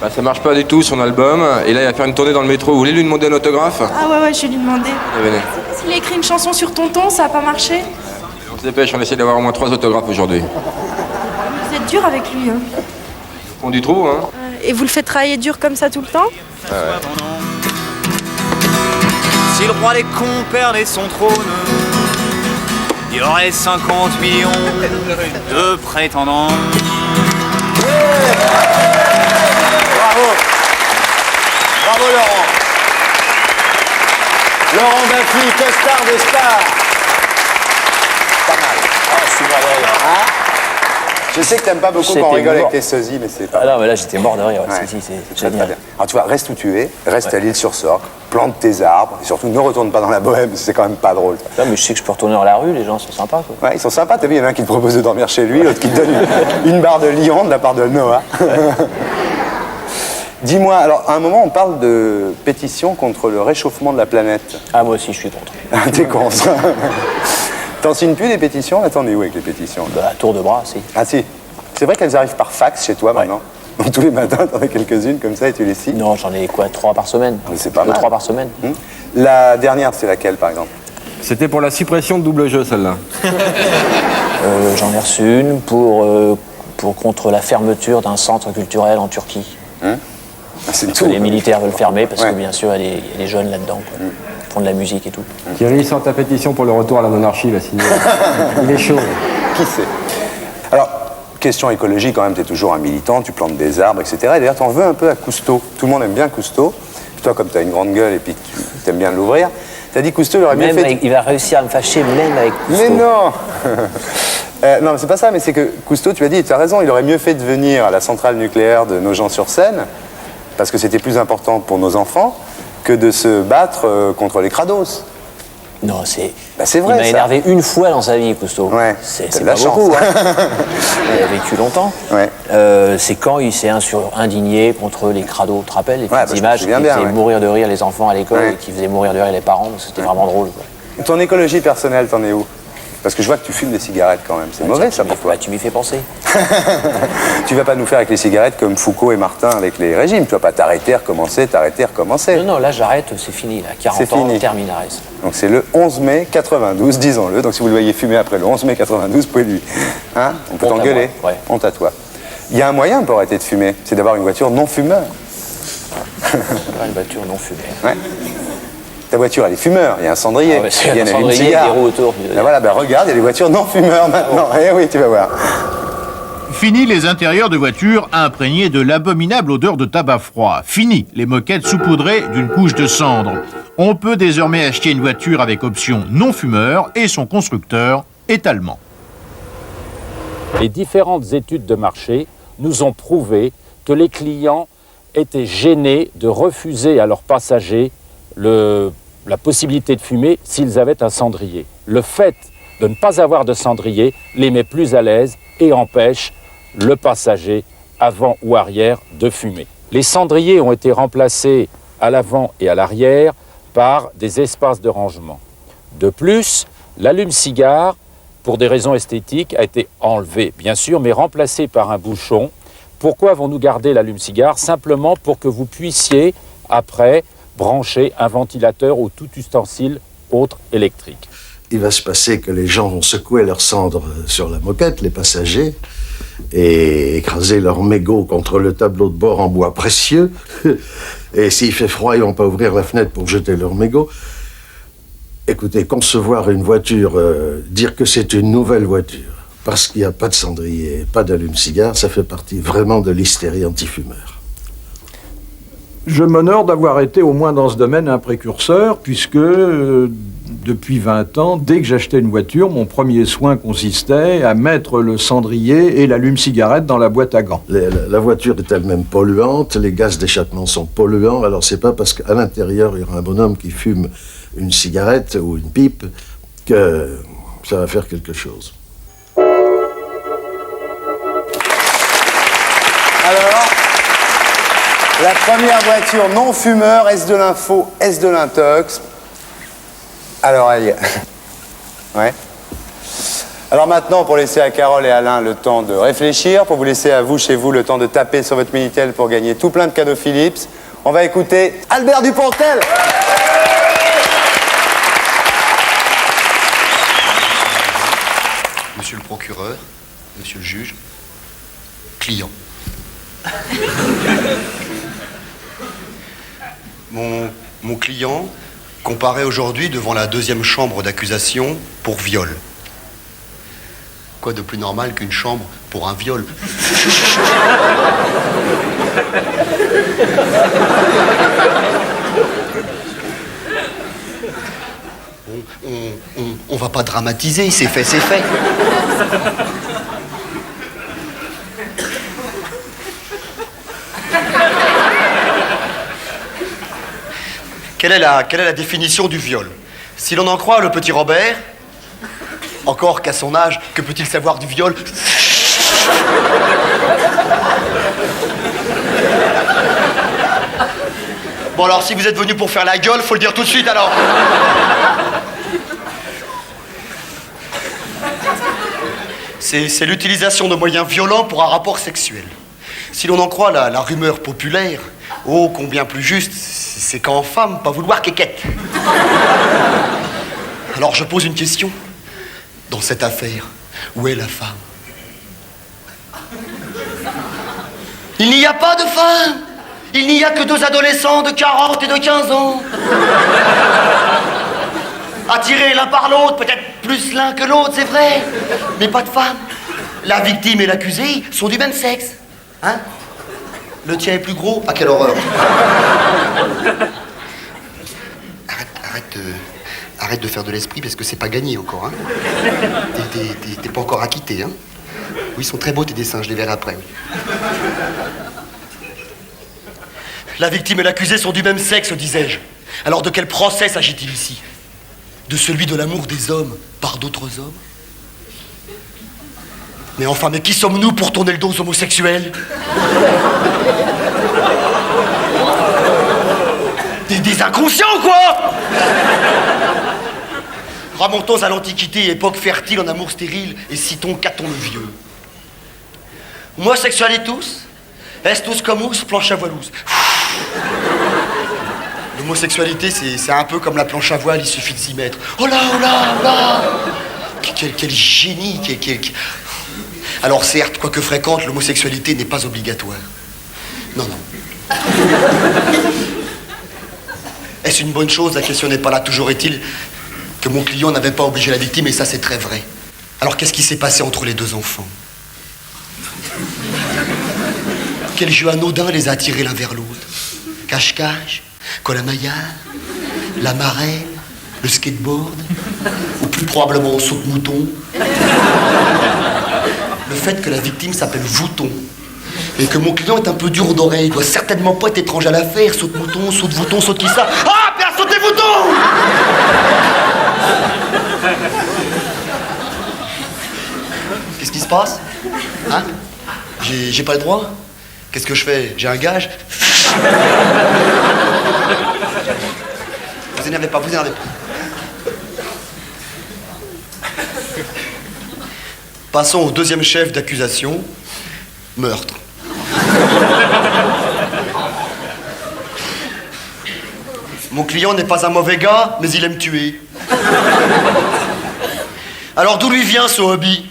Speaker 3: Bah, ça marche pas du tout son album, et là il va faire une tournée dans le métro. Vous voulez lui demander un autographe?
Speaker 9: Ah ouais, je vais lui demander.
Speaker 3: Venez.
Speaker 9: Il a écrit une chanson sur Tonton, ça a pas marché.
Speaker 3: On se dépêche, on essaie d'avoir au moins 3 autographes aujourd'hui.
Speaker 9: Vous êtes dur avec lui, hein.
Speaker 3: On du trou, hein?
Speaker 9: Et vous le faites travailler dur comme ça tout le temps?
Speaker 3: Ouais.
Speaker 10: Si le roi des cons perdait son trône, il aurait 50 millions de prétendants.
Speaker 2: Bravo Laurent. Laurent Baffy, costard de star. Pas mal.
Speaker 5: Ah, je suis mort de rire.
Speaker 2: Hein? Je sais que t'aimes pas beaucoup quand on rigole avec tes sosies, mais c'est pas.
Speaker 5: Ah non, mais là j'étais mort de rire.
Speaker 2: Ouais,
Speaker 5: c'est
Speaker 2: très, très bien. Alors tu vois, reste où tu es, reste à l'île sur Sorgue, plante tes arbres, et surtout ne retourne pas dans la bohème, c'est quand même pas drôle.
Speaker 5: Non, mais je sais que je peux retourner dans la rue, les gens sont sympas, quoi.
Speaker 2: Ouais, ils sont sympas, t'as vu, il y en a un qui te propose de dormir chez lui, l'autre qui te donne une barre de lion de la part de Noah. Dis-moi, alors à un moment on parle de pétition contre le réchauffement de la planète.
Speaker 5: Ah, moi aussi je suis contre.
Speaker 2: T'es con, ça. T'en signes plus des pétitions? Là, t'en es où avec les pétitions?
Speaker 5: Bah, tour de bras, si.
Speaker 2: Ah si. C'est vrai qu'elles arrivent par fax chez toi maintenant? Donc tous les matins, t'en as quelques-unes comme ça et tu les signes?
Speaker 5: Non, j'en ai quoi, 3 par semaine?
Speaker 2: C'est pas mal.
Speaker 5: 3 par semaine.
Speaker 2: La dernière, c'est laquelle par exemple?
Speaker 3: C'était pour la suppression de double jeu, celle-là.
Speaker 5: J'en ai reçu une contre la fermeture d'un centre culturel en Turquie.
Speaker 2: C'est
Speaker 5: tout. Les militaires veulent fermer parce que bien sûr il y a des jeunes là-dedans, quoi. Ils font de la musique et tout.
Speaker 3: Thierry, sort ta pétition pour le retour à la monarchie, va signer. Il est chaud.
Speaker 2: Qui sait? Alors, question écologique quand même, t'es toujours un militant, tu plantes des arbres, etc. Et d'ailleurs, t'en veux un peu à Cousteau. Tout le monde aime bien Cousteau. Toi, comme t'as une grande gueule et puis que tu aimes bien l'ouvrir, t'as dit Cousteau, il aurait bien fait...
Speaker 5: Il va réussir à me fâcher même avec Cousteau.
Speaker 2: Mais non. Non, mais c'est pas ça, mais c'est que Cousteau, tu as dit, tu as raison, il aurait mieux fait de venir à la centrale nucléaire de Nogent-sur-Seine, parce que c'était plus important pour nos enfants que de se battre contre les crados.
Speaker 5: Non, c'est...
Speaker 2: Bah, c'est vrai,
Speaker 5: il m'a énervé une fois dans sa vie, Cousteau.
Speaker 2: Ouais,
Speaker 5: c'est
Speaker 2: de la
Speaker 5: pas
Speaker 2: chance.
Speaker 5: beaucoup, hein. Il a vécu longtemps.
Speaker 2: Ouais.
Speaker 5: C'est quand il s'est indigné contre les crados. Tu te rappelles les petites
Speaker 2: bah,
Speaker 5: images qui faisaient mourir de rire les enfants à l'école et qui faisaient mourir de rire les parents, parce que c'était vraiment drôle, quoi.
Speaker 2: Ton écologie personnelle, t'en es où? Parce que je vois que tu fumes des cigarettes quand même. C'est mauvais, ça, pour toi.
Speaker 5: Tu m'y fais penser.
Speaker 2: Tu vas pas nous faire avec les cigarettes comme Foucault et Martin avec les régimes. Tu vas pas t'arrêter, recommencer.
Speaker 5: Non, là, j'arrête, c'est fini. Là. 40 ans, on termine, arrête.
Speaker 2: Donc c'est le 11 mai 92, disons-le. Donc si vous le voyez fumer après le 11 mai 92, vous pouvez lui... Hein? On peut t'engueuler.
Speaker 5: Ouais.
Speaker 2: Honte à toi. Il y a un moyen pour arrêter de fumer, c'est d'avoir une voiture non fumeur.
Speaker 5: Une voiture non fumée.
Speaker 2: Ouais. Ta voiture, elle est fumeur, il y a un cendrier,
Speaker 5: il y a un cendrier, des roues autour.
Speaker 2: Ben voilà, regarde, il y a des voitures non fumeurs maintenant. Eh oui, tu vas voir.
Speaker 1: Fini les intérieurs de voitures imprégnés de l'abominable odeur de tabac froid. Fini les moquettes saupoudrées d'une couche de cendre. On peut désormais acheter une voiture avec option non fumeur et son constructeur est allemand.
Speaker 17: Les différentes études de marché nous ont prouvé que les clients étaient gênés de refuser à leurs passagers la possibilité de fumer s'ils avaient un cendrier. Le fait de ne pas avoir de cendrier les met plus à l'aise et empêche le passager avant ou arrière de fumer. Les cendriers ont été remplacés à l'avant et à l'arrière par des espaces de rangement. De plus, l'allume-cigare, pour des raisons esthétiques, a été enlevé, bien sûr, mais remplacé par un bouchon. Pourquoi avons-nous gardé l'allume-cigare? Simplement pour que vous puissiez, après, brancher un ventilateur ou tout ustensile autre électrique.
Speaker 24: Il va se passer que les gens vont secouer leurs cendres sur la moquette, les passagers, et écraser leurs mégots contre le tableau de bord en bois précieux. Et s'il fait froid, ils vont pas ouvrir la fenêtre pour jeter leurs mégots. Écoutez, concevoir une voiture, dire que c'est une nouvelle voiture, parce qu'il n'y a pas de cendrier, pas d'allume-cigare, ça fait partie vraiment de l'hystérie anti-fumeur.
Speaker 18: Je m'honore d'avoir été au moins dans ce domaine un précurseur, puisque depuis 20 ans, dès que j'achetais une voiture, mon premier soin consistait à mettre le cendrier et l'allume-cigarette dans la boîte à gants.
Speaker 24: La voiture est elle-même polluante, les gaz d'échappement sont polluants, alors c'est pas parce qu'à l'intérieur il y aura un bonhomme qui fume une cigarette ou une pipe que ça va faire quelque chose.
Speaker 2: Alors, la première voiture non fumeur, est-ce de l'info, est-ce de l'intox? À l'oreille. Ouais. Alors maintenant, pour laisser à Carole et Alain le temps de réfléchir, pour vous laisser à vous, chez vous, le temps de taper sur votre Minitel pour gagner tout plein de cadeaux Philips, on va écouter Albert Dupontel.
Speaker 19: Monsieur le procureur, monsieur le juge, client. Mon client comparaît aujourd'hui devant la deuxième chambre d'accusation pour viol. Quoi de plus normal qu'une chambre pour un viol? On va pas dramatiser, c'est fait, c'est fait. Quelle est la définition du viol? Si l'on en croit le petit Robert, encore qu'à son âge, que peut-il savoir du viol? Bon alors, si vous êtes venu pour faire la gueule, faut le dire tout de suite alors. C'est l'utilisation de moyens violents pour un rapport sexuel. Si l'on en croit la rumeur populaire, oh combien plus juste, c'est qu'en femme, pas vouloir qu'équette. Alors je pose une question. Dans cette affaire, où est la femme? Il n'y a pas de femme. Il n'y a que deux adolescents de 40 et de 15 ans. Attirés l'un par l'autre, peut-être plus l'un que l'autre, c'est vrai. Mais pas de femme. La victime et l'accusé sont du même sexe. Hein? Le tien est plus gros? Ah, quelle horreur. Arrête de faire de l'esprit parce que c'est pas gagné encore. Hein? T'es pas encore acquitté. Hein? Oui, ils sont très beaux tes dessins, je les verrai après. Oui. La victime et l'accusé sont du même sexe, disais-je. Alors de quel procès s'agit-il ici? De celui de l'amour des hommes par d'autres hommes? Mais enfin, mais qui sommes-nous pour tourner le dos aux homosexuels? Des inconscients, quoi! Remontons à l'Antiquité, époque fertile en amour stérile, et citons Caton le Vieux. Homosexualitus, estus comus planche à voilous. L'homosexualité, c'est un peu comme la planche à voile, il suffit de s'y mettre. Oh là, oh là, oh là! Quel génie, Alors certes, quoique fréquente, l'homosexualité n'est pas obligatoire. Non, non. Est-ce une bonne chose? La question n'est pas là. Toujours est-il que mon client n'avait pas obligé la victime, et ça c'est très vrai. Alors qu'est-ce qui s'est passé entre les deux enfants? Quel jeu anodin les a attirés l'un vers l'autre? Cache-cache, Colamaillard, la marelle, le skateboard, ou plus probablement au saute-mouton. Le fait que la victime s'appelle Vouton et que mon client est un peu dur d'oreille doit certainement pas être étrange à l'affaire. Saute-mouton, saute-Vouton, saute qui ça? Ah, bien sautez Vouton! Qu'est-ce qui se passe? Hein? J'ai pas le droit? Qu'est-ce que je fais? J'ai un gage? Vous énervez pas, vous énervez pas. Passons au deuxième chef d'accusation, meurtre. Mon client n'est pas un mauvais gars, mais il aime tuer. Alors d'où lui vient ce hobby?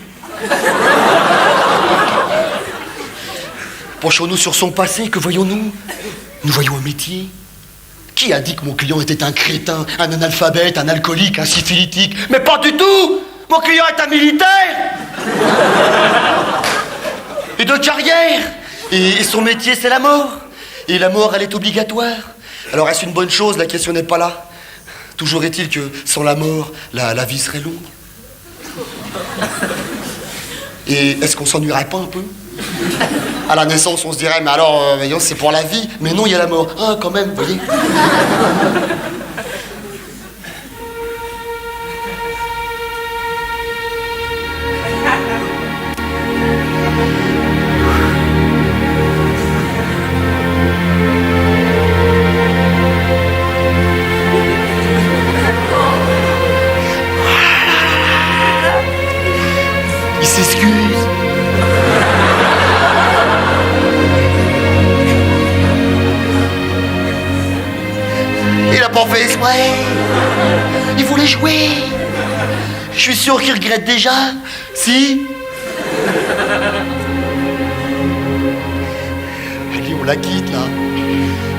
Speaker 19: Penchons-nous sur son passé, que voyons-nous? Nous voyons un métier, Qui a dit que mon client était un crétin, un analphabète, un alcoolique, un syphilitique? Mais pas du tout! Mon client est un militaire! Et de carrière! Et son métier, c'est la mort. Et la mort, elle est obligatoire. Alors, est-ce une bonne chose? La question n'est pas là. Toujours est-il que sans la mort, la vie serait longue. Et est-ce qu'on s'ennuierait pas un peu? À la naissance, on se dirait, mais alors, voyons, c'est pour la vie. Mais non, il y a la mort. Ah, quand même, vous voyez. Il s'excuse. Il a pas fait exprès. Il voulait jouer. Je suis sûr qu'il regrette déjà. Si. Allez, on la quitte, là.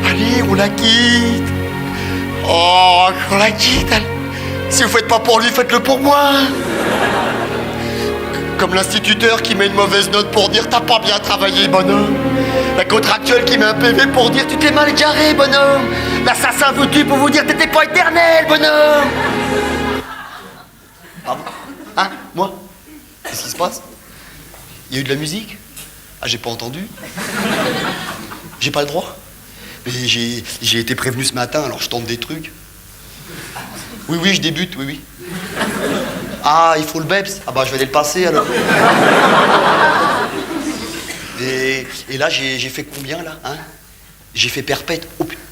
Speaker 19: Allez, on la quitte. Oh, on la quitte. Allez. Si vous faites pas pour lui, faites-le pour moi. Comme l'instituteur qui met une mauvaise note pour dire t'as pas bien travaillé, bonhomme. La contractuelle qui met un PV pour dire tu t'es mal garé, bonhomme. L'assassin vous tue pour vous dire t'étais pas éternel, bonhomme. Pardon? Hein? Moi? Qu'est-ce qui se passe? Il y a eu de la musique? Ah, j'ai pas entendu. J'ai pas le droit. Mais j'ai été prévenu ce matin, alors je tente des trucs. Oui, oui, je débute, oui, oui. Ah, il faut le BEPS. Ah bah, je vais aller le passer, alors. Et là, j'ai fait combien, là, hein? J'ai fait perpète. Oh, putain.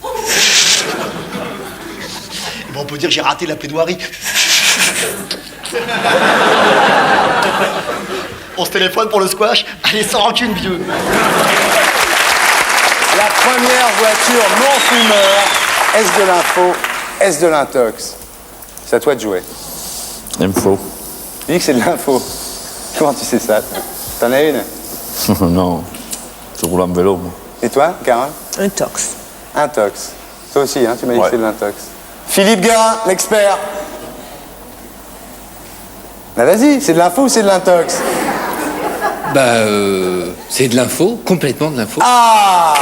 Speaker 19: Bon, on peut dire que j'ai raté la plaidoirie. On se téléphone pour le squash. Allez, sans rancune, vieux.
Speaker 2: La première voiture non-fumeur. Est-ce de l'info? Est-ce de l'intox? C'est à toi de jouer.
Speaker 23: Info.
Speaker 2: Tu dis que c'est de l'info. Comment tu sais ça? T'en as une?
Speaker 23: Non, je roule en vélo, moi.
Speaker 2: Et toi, Carole?
Speaker 11: Intox.
Speaker 2: Intox. Toi aussi, hein, tu m'as dit
Speaker 23: Ouais.
Speaker 2: que c'est de l'intox. Philippe Guérin, l'expert. Bah vas-y, c'est de l'info ou c'est de l'intox?
Speaker 13: Bah, c'est de l'info, complètement de l'info.
Speaker 2: Ah!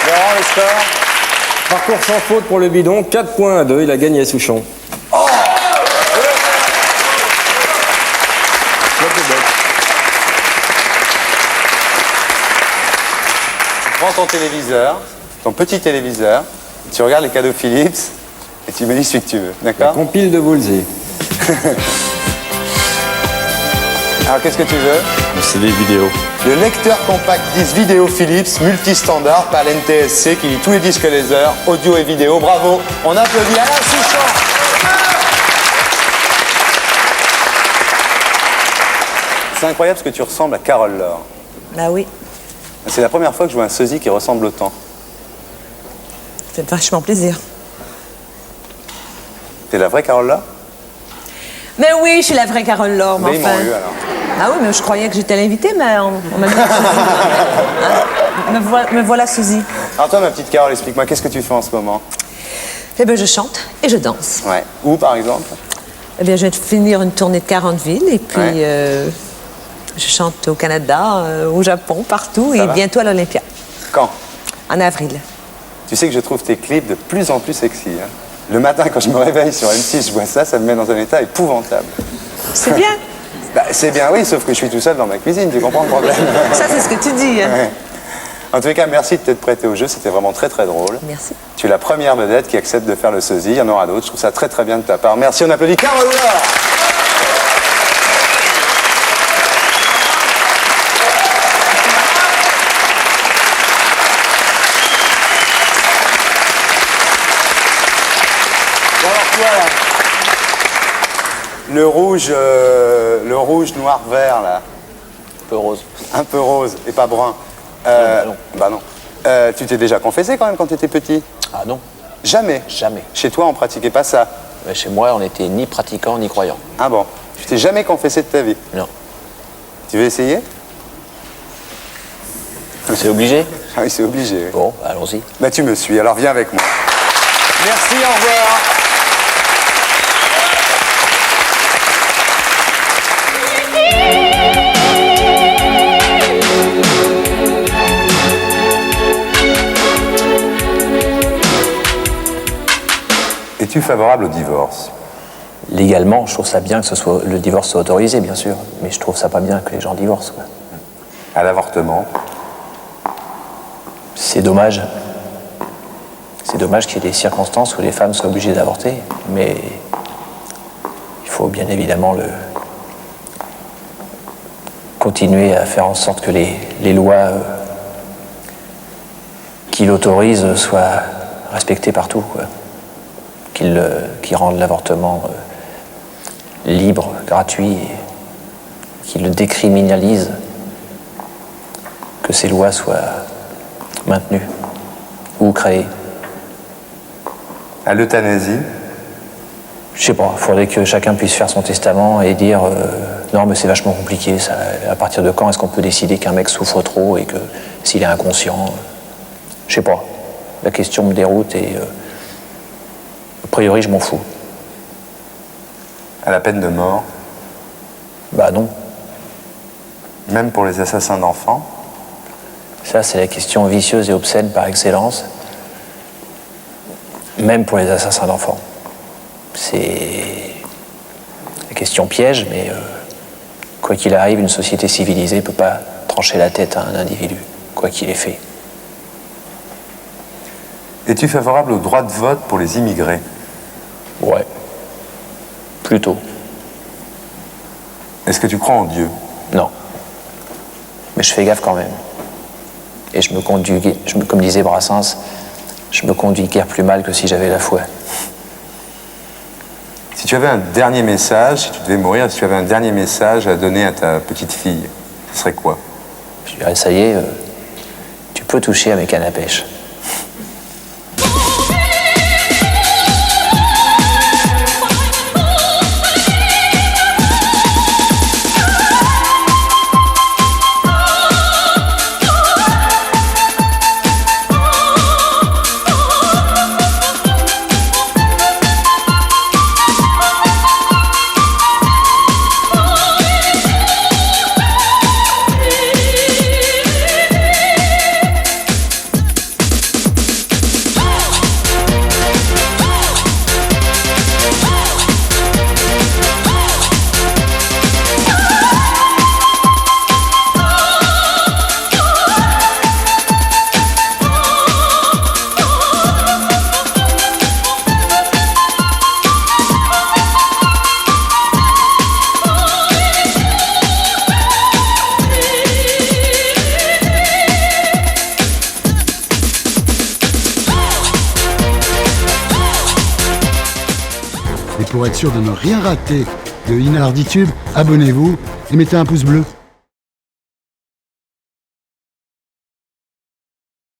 Speaker 2: Laurent, le score?
Speaker 3: Parcours sans faute pour le bidon, 4 points à 2, il a gagné Souchon.
Speaker 2: Tu prends ton téléviseur, ton petit téléviseur, tu regardes les cadeaux Philips et tu me dis celui que tu veux, d'accord?
Speaker 3: Compile de Woolsey.
Speaker 2: Alors qu'est-ce que tu veux?
Speaker 23: C'est des vidéos.
Speaker 2: Le lecteur compact disque vidéo Philips multistandard par l'NTSC qui lit tous les disques laser, audio et vidéo. Bravo, on applaudit Alain Souchon. C'est incroyable parce que tu ressembles à Carole Laure.
Speaker 11: Bah oui,
Speaker 2: C'est la première fois que je vois un sosie qui ressemble autant.
Speaker 11: ça fait vachement plaisir.
Speaker 2: T'es la vraie Carole Laure?
Speaker 11: Mais oui, je suis la vraie Carole Laure, mais
Speaker 2: Mais ils
Speaker 11: enfin.
Speaker 2: m'ont eu alors.
Speaker 11: Ah oui, mais je croyais que j'étais l'invitée, mais on m'a dit me voilà Suzy.
Speaker 2: Alors toi, ma petite Carole, explique-moi, qu'est-ce que tu fais en ce moment?
Speaker 11: Eh bien, je chante et je danse.
Speaker 2: Ouais. Où, par exemple?
Speaker 11: Eh bien, je viens de finir une tournée de 40 villes et puis
Speaker 2: Ouais.
Speaker 11: je chante au Canada, au Japon, partout
Speaker 2: Ça
Speaker 11: et
Speaker 2: va.
Speaker 11: bientôt à l'Olympia,
Speaker 2: Quand?
Speaker 11: en avril.
Speaker 2: Tu sais que je trouve tes clips de plus en plus sexy. Hein. Le matin, quand je me réveille sur M6, je vois ça, ça me met dans un état épouvantable.
Speaker 11: C'est bien.
Speaker 2: Bah, c'est bien, oui, sauf que je suis tout seul dans ma cuisine, tu comprends le problème?
Speaker 11: Ça, c'est ce que tu dis. Hein.
Speaker 2: Ouais. En tous les cas, merci de t'être prêté au jeu, c'était vraiment très très drôle.
Speaker 11: Merci.
Speaker 2: Tu es la première vedette qui accepte de faire le sosie, il y en aura d'autres, je trouve ça très très bien de ta part. Merci, on applaudit Carole Laure. Bon, alors toi, là, le rouge, noir, vert, là.
Speaker 5: Un peu rose.
Speaker 2: Un peu rose et pas brun.
Speaker 5: Non.
Speaker 2: Bah non. Tu t'es déjà confessé quand même quand tu étais petit?
Speaker 5: Ah non,
Speaker 2: Jamais.
Speaker 5: jamais.
Speaker 2: Chez toi, on pratiquait pas ça.
Speaker 5: Mais chez moi, on n'était ni pratiquant ni croyant.
Speaker 2: Ah bon? Tu t'es jamais confessé de ta vie?
Speaker 5: Non.
Speaker 2: Tu veux essayer?
Speaker 5: C'est obligé?
Speaker 2: Ah oui, c'est obligé.
Speaker 5: Bon, allons-y.
Speaker 2: Bah tu me suis, alors viens avec moi. Merci, au revoir.
Speaker 6: Es-tu favorable au divorce?
Speaker 5: Légalement, je trouve ça bien que le divorce soit autorisé, bien sûr. Mais je trouve ça pas bien que les gens divorcent, quoi.
Speaker 6: À l'avortement?
Speaker 5: C'est dommage. C'est dommage qu'il y ait des circonstances où les femmes soient obligées d'avorter. Mais il faut bien évidemment continuer à faire en sorte que les lois qui l'autorisent soient respectées partout, quoi. Qui rendent l'avortement libre, gratuit, qui le décriminalisent, que ces lois soient maintenues ou créées.
Speaker 6: À l'euthanasie?
Speaker 5: Je sais pas, il faudrait que chacun puisse faire son testament et dire non mais c'est vachement compliqué, ça, à partir de quand est-ce qu'on peut décider qu'un mec souffre trop et que s'il est inconscient, je sais pas, la question me déroute et a priori je m'en fous.
Speaker 6: À la peine de mort?
Speaker 5: Bah non.
Speaker 6: Même pour les assassins d'enfants?
Speaker 5: Ça c'est la question vicieuse et obscène par excellence. Même pour les assassins d'enfants. C'est la question piège, mais quoi qu'il arrive, une société civilisée ne peut pas trancher la tête à un individu, quoi qu'il ait fait.
Speaker 6: Es-tu favorable au droit de vote pour les immigrés?
Speaker 5: Ouais. Plutôt.
Speaker 6: Est-ce que tu crois en Dieu?
Speaker 5: Non. Mais je fais gaffe quand même. Et je me conduis, comme disait Brassens, je me conduis guère plus mal que si j'avais la foi.
Speaker 6: Si tu avais un dernier message, si tu devais mourir, si tu avais un dernier message à donner à ta petite fille, ce serait quoi?
Speaker 5: Je dirais, ça y est, tu peux toucher à mes cannes à pêche.
Speaker 20: Et pour être sûr de ne rien rater de Inarditube, abonnez-vous et mettez un pouce bleu.